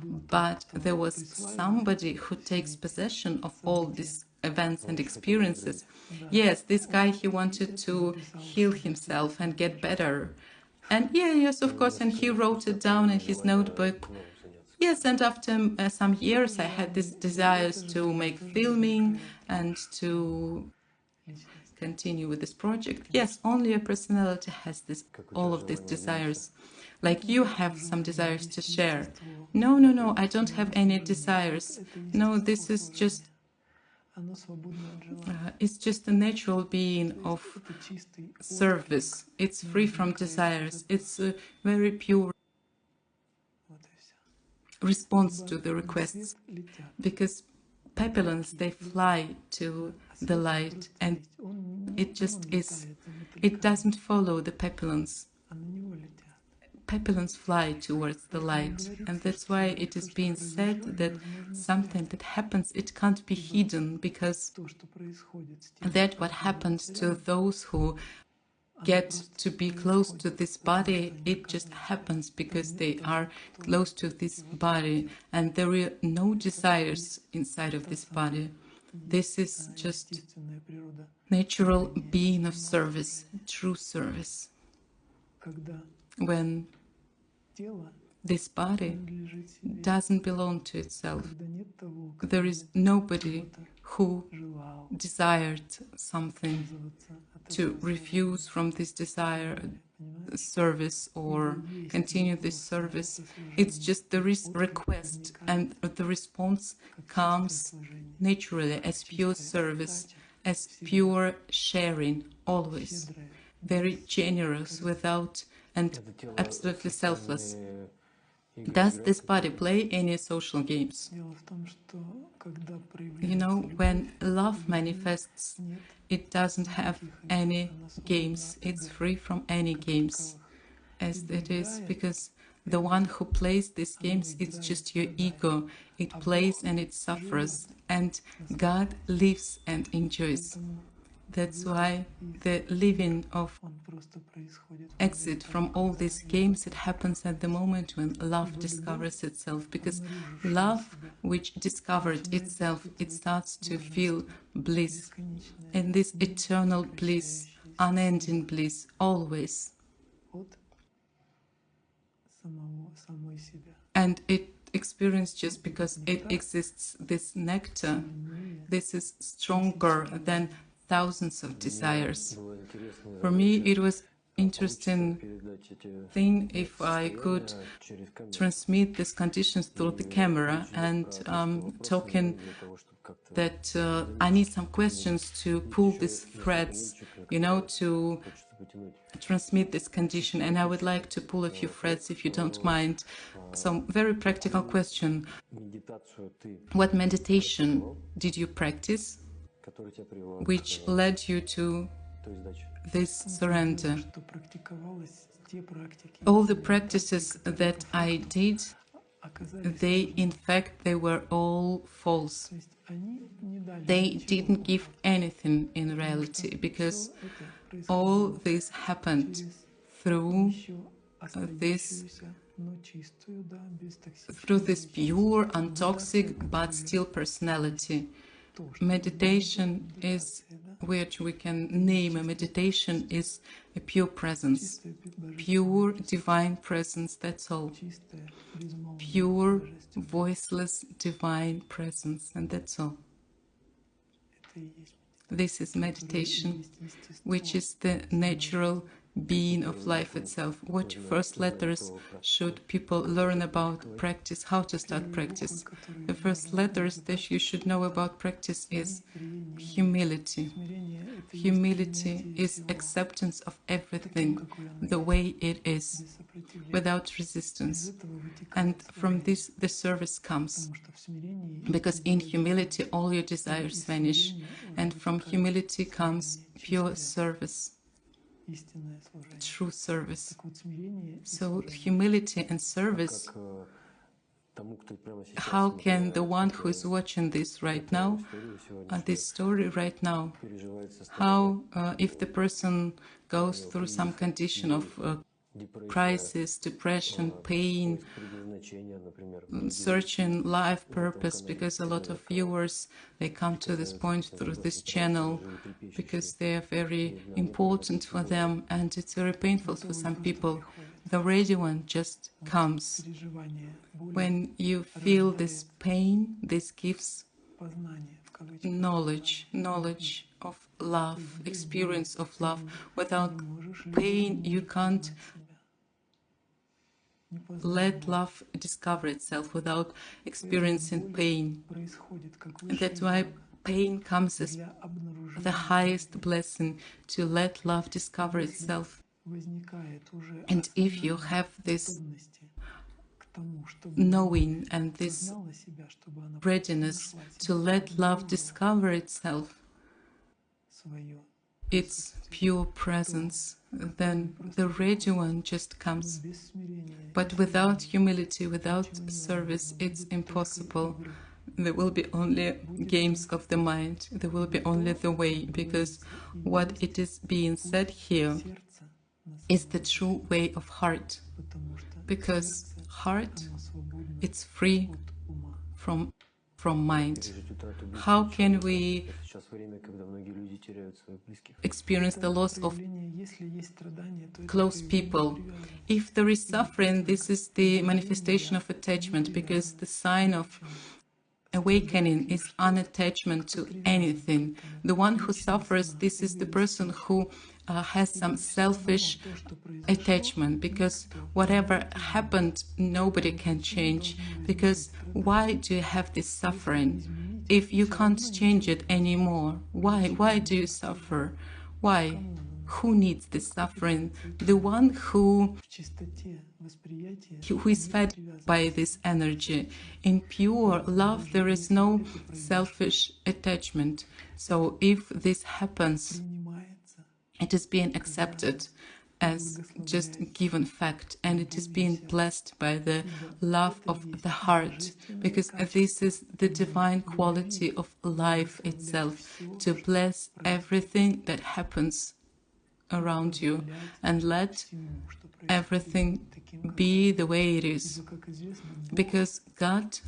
But there was somebody who takes possession of all these events and experiences. Yes, this guy, he wanted to heal himself and get better. And yes, of course, and he wrote it down in his notebook. Yes, and after some years I had these desires to make filming and to continue with this project. Yes, only a personality has all of these desires. Like you have some desires to share. No, I don't have any desires. No, this is just it's just a natural being of service. It's free from desires. It's a very pure response to the requests, because papillons, they fly to the light, and it just is. It doesn't follow the papillons. Papillons fly towards the light, and that's why it is being said that something that happens, it can't be hidden, because that what happens to those who get to be close to this body, it just happens because they are close to this body, and there are no desires inside of this body. This is just natural being of service, true service. When this body doesn't belong to itself, there is nobody who desired something to refuse from this desire service or continue this service. It's just the request, and the response comes naturally as pure service, as pure sharing, always. very generous, without and absolutely selfless. Does this body play any social games? You know, when love manifests, it doesn't have any games. It's free from any games, as it is, because the one who plays these games, it's just your ego. It plays and it suffers, and God lives and enjoys. That's why the living of exit from all these games, it happens at the moment when love discovers itself, because love which discovered itself, it starts to feel bliss, and this eternal bliss, unending bliss, always. And it experiences, just because it exists, this nectar, this is stronger than thousands of desires. For me, it was interesting thing if I could transmit these conditions through the camera, and talking that I need some questions to pull these threads, you know, to transmit this condition, and I would like to pull a few threads, if you don't mind. Some very practical question. What meditation did you practice which led you to this surrender? All the practices that I did, they were all false. They didn't give anything in reality, because all this happened through this pure, untoxic, but still personality. Meditation is, which we can name a meditation, is a pure presence, pure divine presence, that's all. Pure, voiceless, divine presence, and that's all. This is meditation, which is the natural being of life itself. What first letters should people learn about practice, how to start practice? The first letters that you should know about practice is humility. Humility is acceptance of everything the way it is, without resistance. And from this the service comes, because in humility all your desires vanish, and from humility comes pure service, true service. So humility and service, how can the one who is watching this right now, this story right now, how if the person goes through some condition of crisis, depression, pain, searching life purpose, because a lot of viewers, they come to this point through this channel because they are very important for them, and it's very painful for some people. The radio one just comes. When you feel this pain, this gives knowledge of love, experience of love. Without pain, you can't let love discover itself without experiencing pain. And that's why pain comes as the highest blessing, to let love discover itself. And if you have this knowing and this readiness to let love discover itself, its pure presence, then the ready one just comes. But without humility, without service, it's impossible. There will be only games of the mind. There will be only the way, because what it is being said here is the true way of heart. Because heart, it's free from mind. How can we experience the loss of close people? If there is suffering, this is the manifestation of attachment, because the sign of awakening is unattachment to anything. The one who suffers, this is the person who has some selfish attachment, because whatever happened, nobody can change. Because why do you have this suffering if you can't change it anymore? Why do you suffer? Why Who needs this suffering? The one who is fed by this energy. In pure love, there is no selfish attachment. So if this happens, it is being accepted as just given fact, and it is being blessed by the love of the heart, because this is the divine quality of life itself, to bless everything that happens around you and let everything be the way it is, because God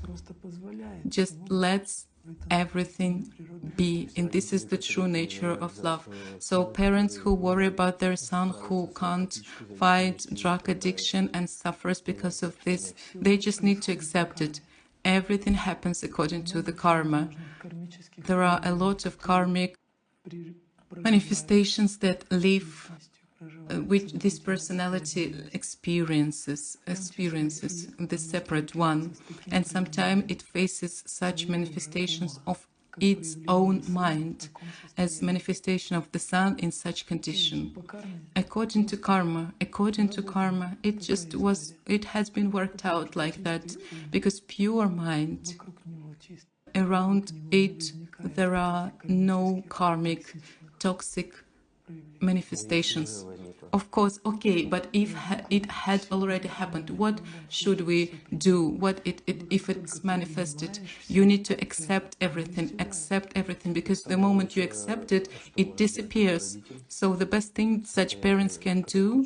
just lets everything be, and this is the true nature of love. So parents who worry about their son who can't fight drug addiction and suffers because of this, they just need to accept it. Everything happens according to the karma. There are a lot of karmic manifestations that live which this personality experiences the separate one, and sometimes it faces such manifestations of its own mind as manifestation of the sun in such condition. According to karma, it has been worked out like that, because pure mind, around it there are no karmic toxic manifestations. Of course, okay, but if it had already happened, what should we do? If it's manifested? You need to accept everything, because the moment you accept it, it disappears. So the best thing such parents can do,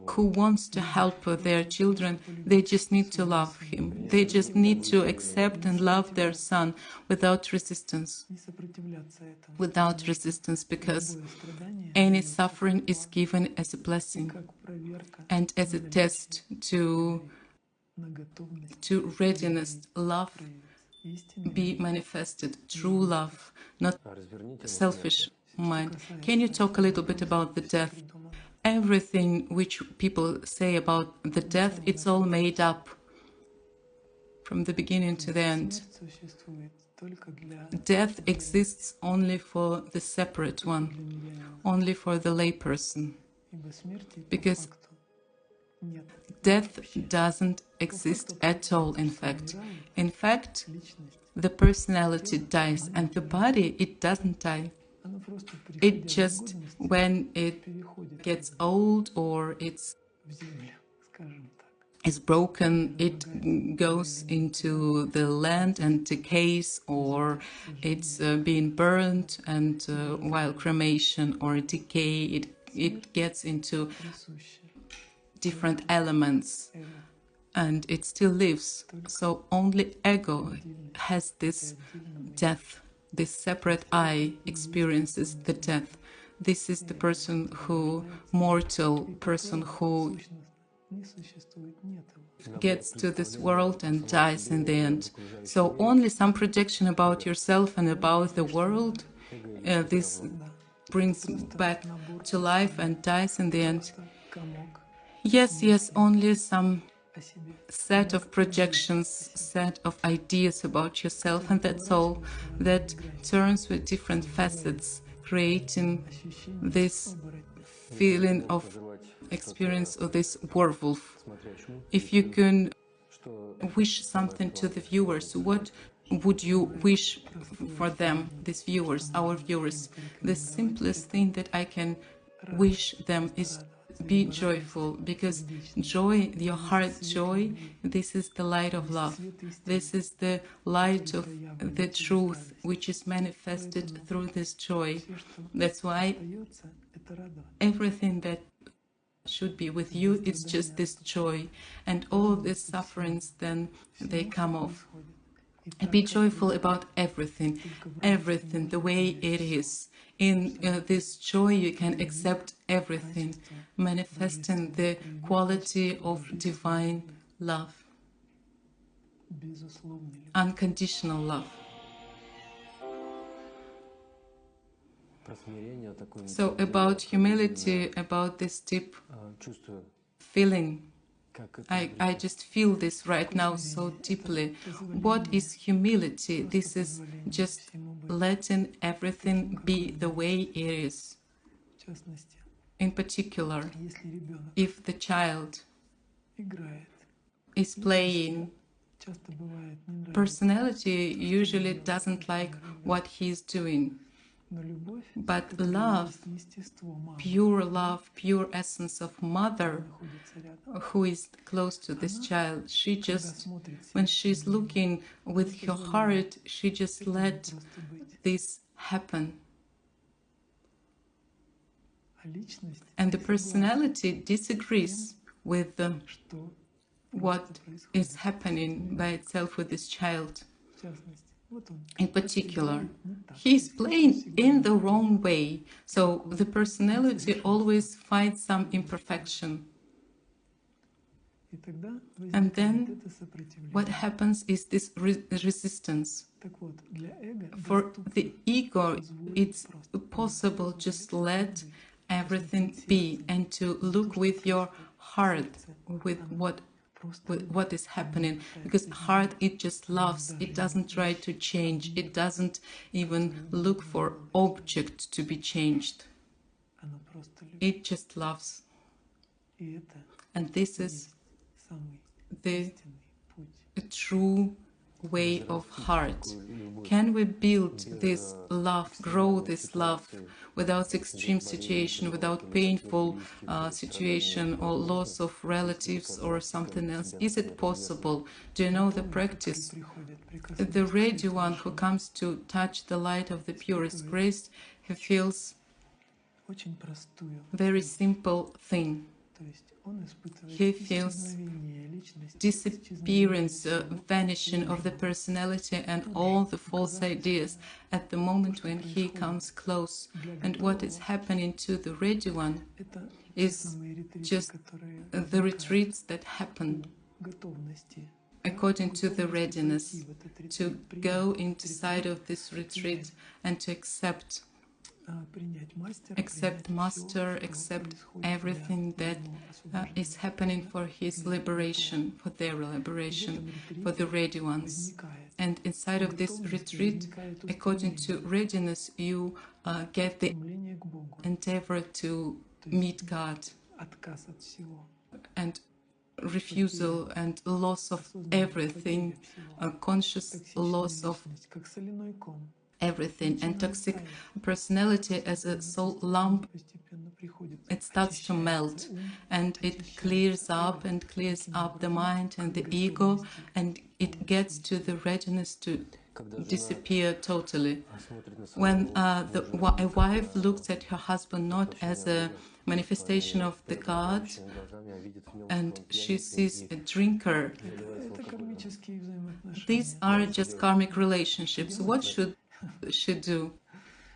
who wants to help their children, they just need to love him. They just need to accept and love their son without resistance. Because any suffering is given as a blessing and as a test to readiness. Love be manifested, true love, not selfish mind. Can you talk a little bit about the death? Everything which people say about the death, it's all made up from the beginning to the end. Death exists only for the separate one, only for the layperson, because death doesn't exist at all, in fact. In fact, the personality dies, and the body, it doesn't die. It just, when it gets old or is broken, it goes into the land and decays, or it's being burned, and while cremation or decay, it gets into different elements, and it still lives. So only ego has this death. This separate I experiences the death. This is the person mortal person who gets to this world and dies in the end. So only some projection about yourself and about the world, this brings back to life and dies in the end. Yes, only some set of projections, set of ideas about yourself, and that's all. That turns with different facets, creating this feeling of experience of this werewolf. If you can wish something to the viewers, what would you wish for them, these viewers, our viewers? The simplest thing that I can wish them is be joyful, because joy, your heart joy, this is the light of love. This is the light of the truth which is manifested through this joy. That's why everything that should be with you, it's just this joy, and all these sufferings, then they come off. Be joyful about everything the way it is. In this joy you can accept everything, manifesting the quality of divine love, unconditional love. So about humility, about this deep feeling, I just feel this right now so deeply. What is humility? This is just letting everything be the way it is. In particular, if the child is playing, personality usually doesn't like what he's doing. But love, pure essence of mother who is close to this child, she just, when she's looking with her heart, she just let this happen. And the personality disagrees with what is happening by itself with this child. In particular, he is playing in the wrong way, so the personality always finds some imperfection. And then what happens is this resistance. For the ego, it's possible just let everything be and to look with your heart, with what is happening, because heart, it just loves, it doesn't try to change, it doesn't even look for object to be changed, it just loves. And this is the true way of heart. Can we build this love, grow this love without extreme situation, without painful situation or loss of relatives or something else? Is it possible? Do you know the practice? The ready one who comes to touch the light of the purest grace, he feels very simple thing. He feels disappearance, vanishing of the personality and all the false ideas at the moment when he comes close. And what is happening to the ready one is just the retreats that happen according to the readiness to go inside of this retreat and to accept Master, accept everything that is happening for his liberation, for their liberation, for the ready ones. And inside of this retreat, according to readiness, you get the endeavor to meet God, and refusal and loss of everything, a conscious loss of everything, and toxic personality as a soul lump, it starts to melt and it clears up the mind and the ego, and it gets to the readiness to disappear totally. When a wife looks at her husband not as a manifestation of the God, and she sees a drinker, these are just karmic relationships. What should she do?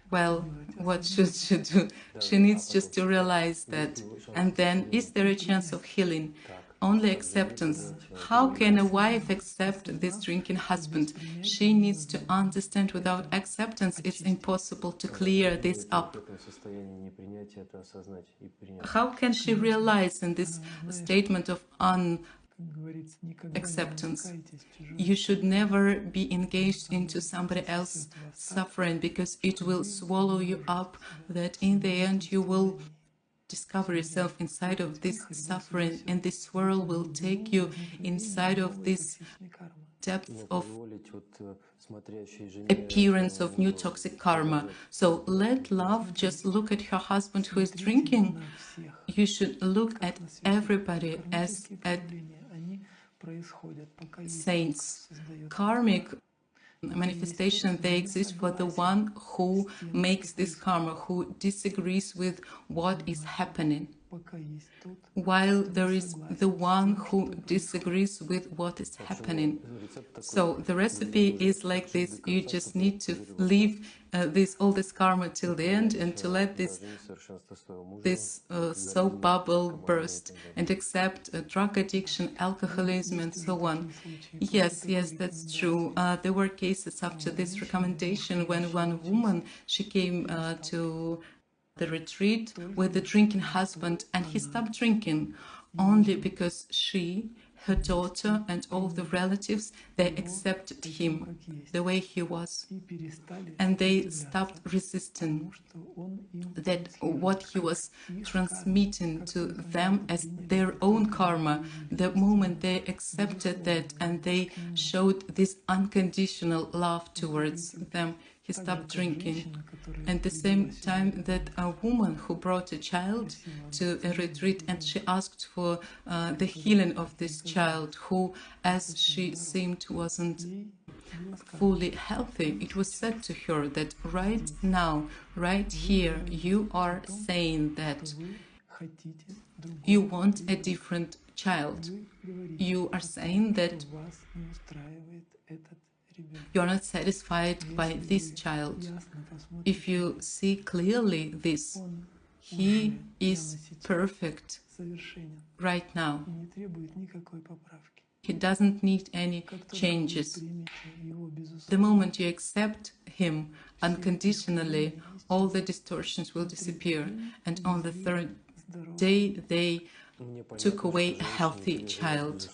Well, what should she do? She needs just to realize that. And then, is there a chance of healing? Only acceptance. How can a wife accept this drinking husband? She needs to understand without acceptance it's impossible to clear this up. How can she realize in this statement of acceptance? You should never be engaged into somebody else's suffering, because it will swallow you up, that in the end you will discover yourself inside of this suffering, and this swirl will take you inside of this depth of appearance of new toxic karma. So let love just look at her husband who is drinking. You should look at everybody as at saints. Karmic manifestation, they exist for the one who makes this karma, who disagrees with what is happening, while there is the one who disagrees with what is happening. So the recipe is like this: you just need to leave all this karma till the end, and to let this soap bubble burst, and accept drug addiction, alcoholism, and so on. Yes, that's true. There were cases after this recommendation when one woman, she came to the retreat with the drinking husband, and he stopped drinking only because she, her daughter, and all the relatives, they accepted him the way he was, and they stopped resisting. that what he was transmitting to them as their own karma, the moment they accepted that and they showed this unconditional love towards them, he stopped drinking. At the same time that a woman who brought a child to a retreat and she asked for the healing of this child who, as she seemed, wasn't fully healthy, it was said to her that right now, right here, you are saying that you want a different child. You are saying that you are not satisfied by this child. If you see clearly this, he is perfect right now. He doesn't need any changes. The moment you accept him unconditionally, all the distortions will disappear. And on the third day, they took away a healthy child.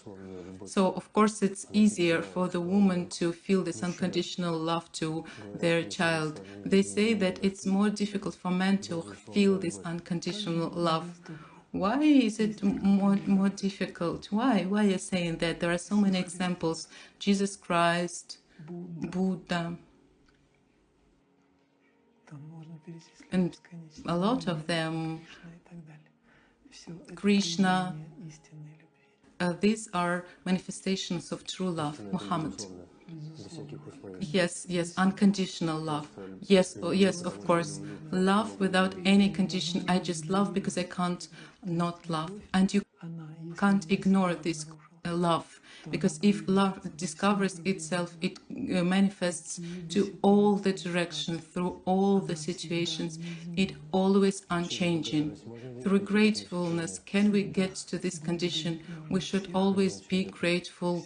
So, of course, it's easier for the woman to feel this unconditional love to their child. They say that it's more difficult for men to feel this unconditional love. Why is it more difficult? Why are you saying that? There are so many examples. Jesus Christ, Buddha, and a lot of them, Krishna, these are manifestations of true love. Muhammad. Yes, unconditional love. Yes, of course. Love without any condition. I just love because I can't not love. And you can't ignore this love. Because if love discovers itself, it manifests to all the directions, through all the situations. It always unchanging. Through gratefulness, can we get to this condition? We should always be grateful.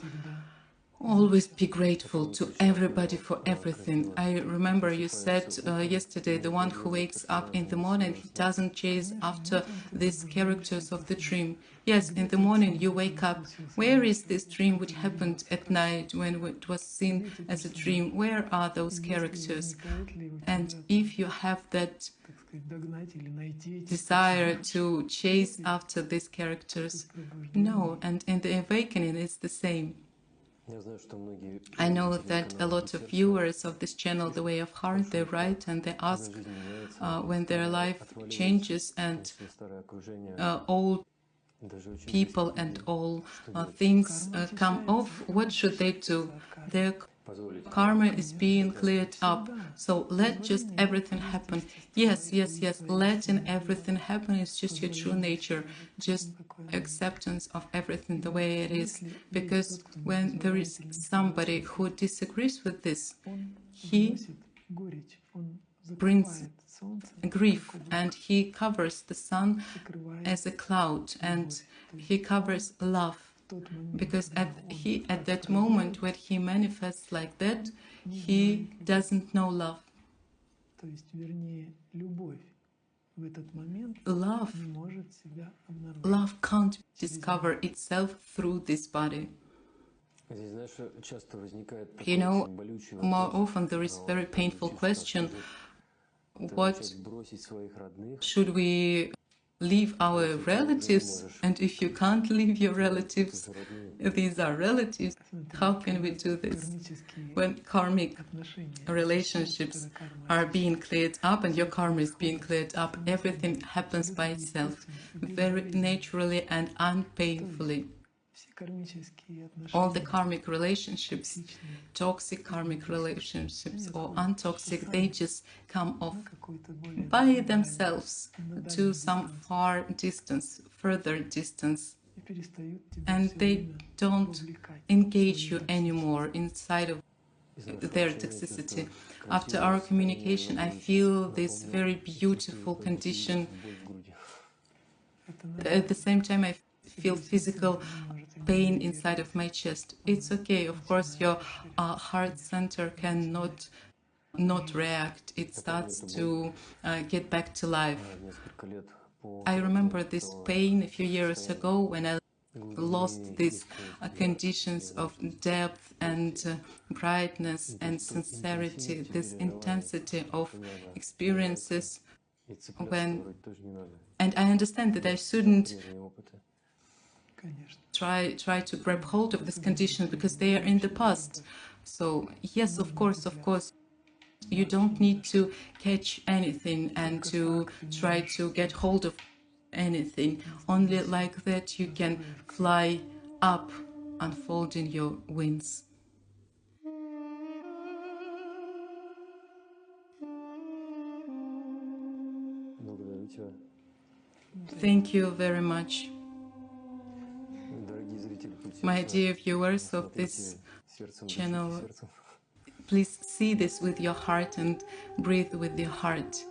Always be grateful to everybody for everything. I remember you said yesterday, the one who wakes up in the morning, he doesn't chase after these characters of the dream. Yes, in the morning you wake up. Where is this dream which happened at night when it was seen as a dream? Where are those characters? And if you have that desire to chase after these characters, no. And in the awakening, it's the same. I know that a lot of viewers of this channel, The Way of Heart, they write and they ask when their life changes and all people and all things come off, what should they do? Their karma is being cleared up. So let just everything happen. Yes. Letting everything happen is just your true nature. Just acceptance of everything the way it is. Because when there is somebody who disagrees with this, he brings grief and he covers the sun as a cloud and he covers love. Because at that moment when he manifests like that, he doesn't know love. Love can't discover itself through this body. You know, more often there is a very painful question: what should we leave our relatives? And if you can't leave your relatives, these are relatives, how can we do this? When karmic relationships are being cleared up and your karma is being cleared up, everything happens by itself, very naturally and unpainfully. All the karmic relationships, toxic karmic relationships or untoxic, they just come off by themselves to some far distance, further distance, and they don't engage you anymore inside of their toxicity. After our communication, I feel this very beautiful condition. At the same time, I feel physical pain inside of my chest. It's okay. Of course, your heart center cannot not react. It starts to get back to life. I remember this pain a few years ago when I lost these conditions of depth and brightness and sincerity, this intensity of experiences And I understand that I shouldn't try to grab hold of these conditions because they are in the past. So yes, of course, you don't need to catch anything and to try to get hold of anything. Only like that you can fly up, unfolding your wings. Thank you very much. My dear viewers of this channel, please see this with your heart and breathe with your heart.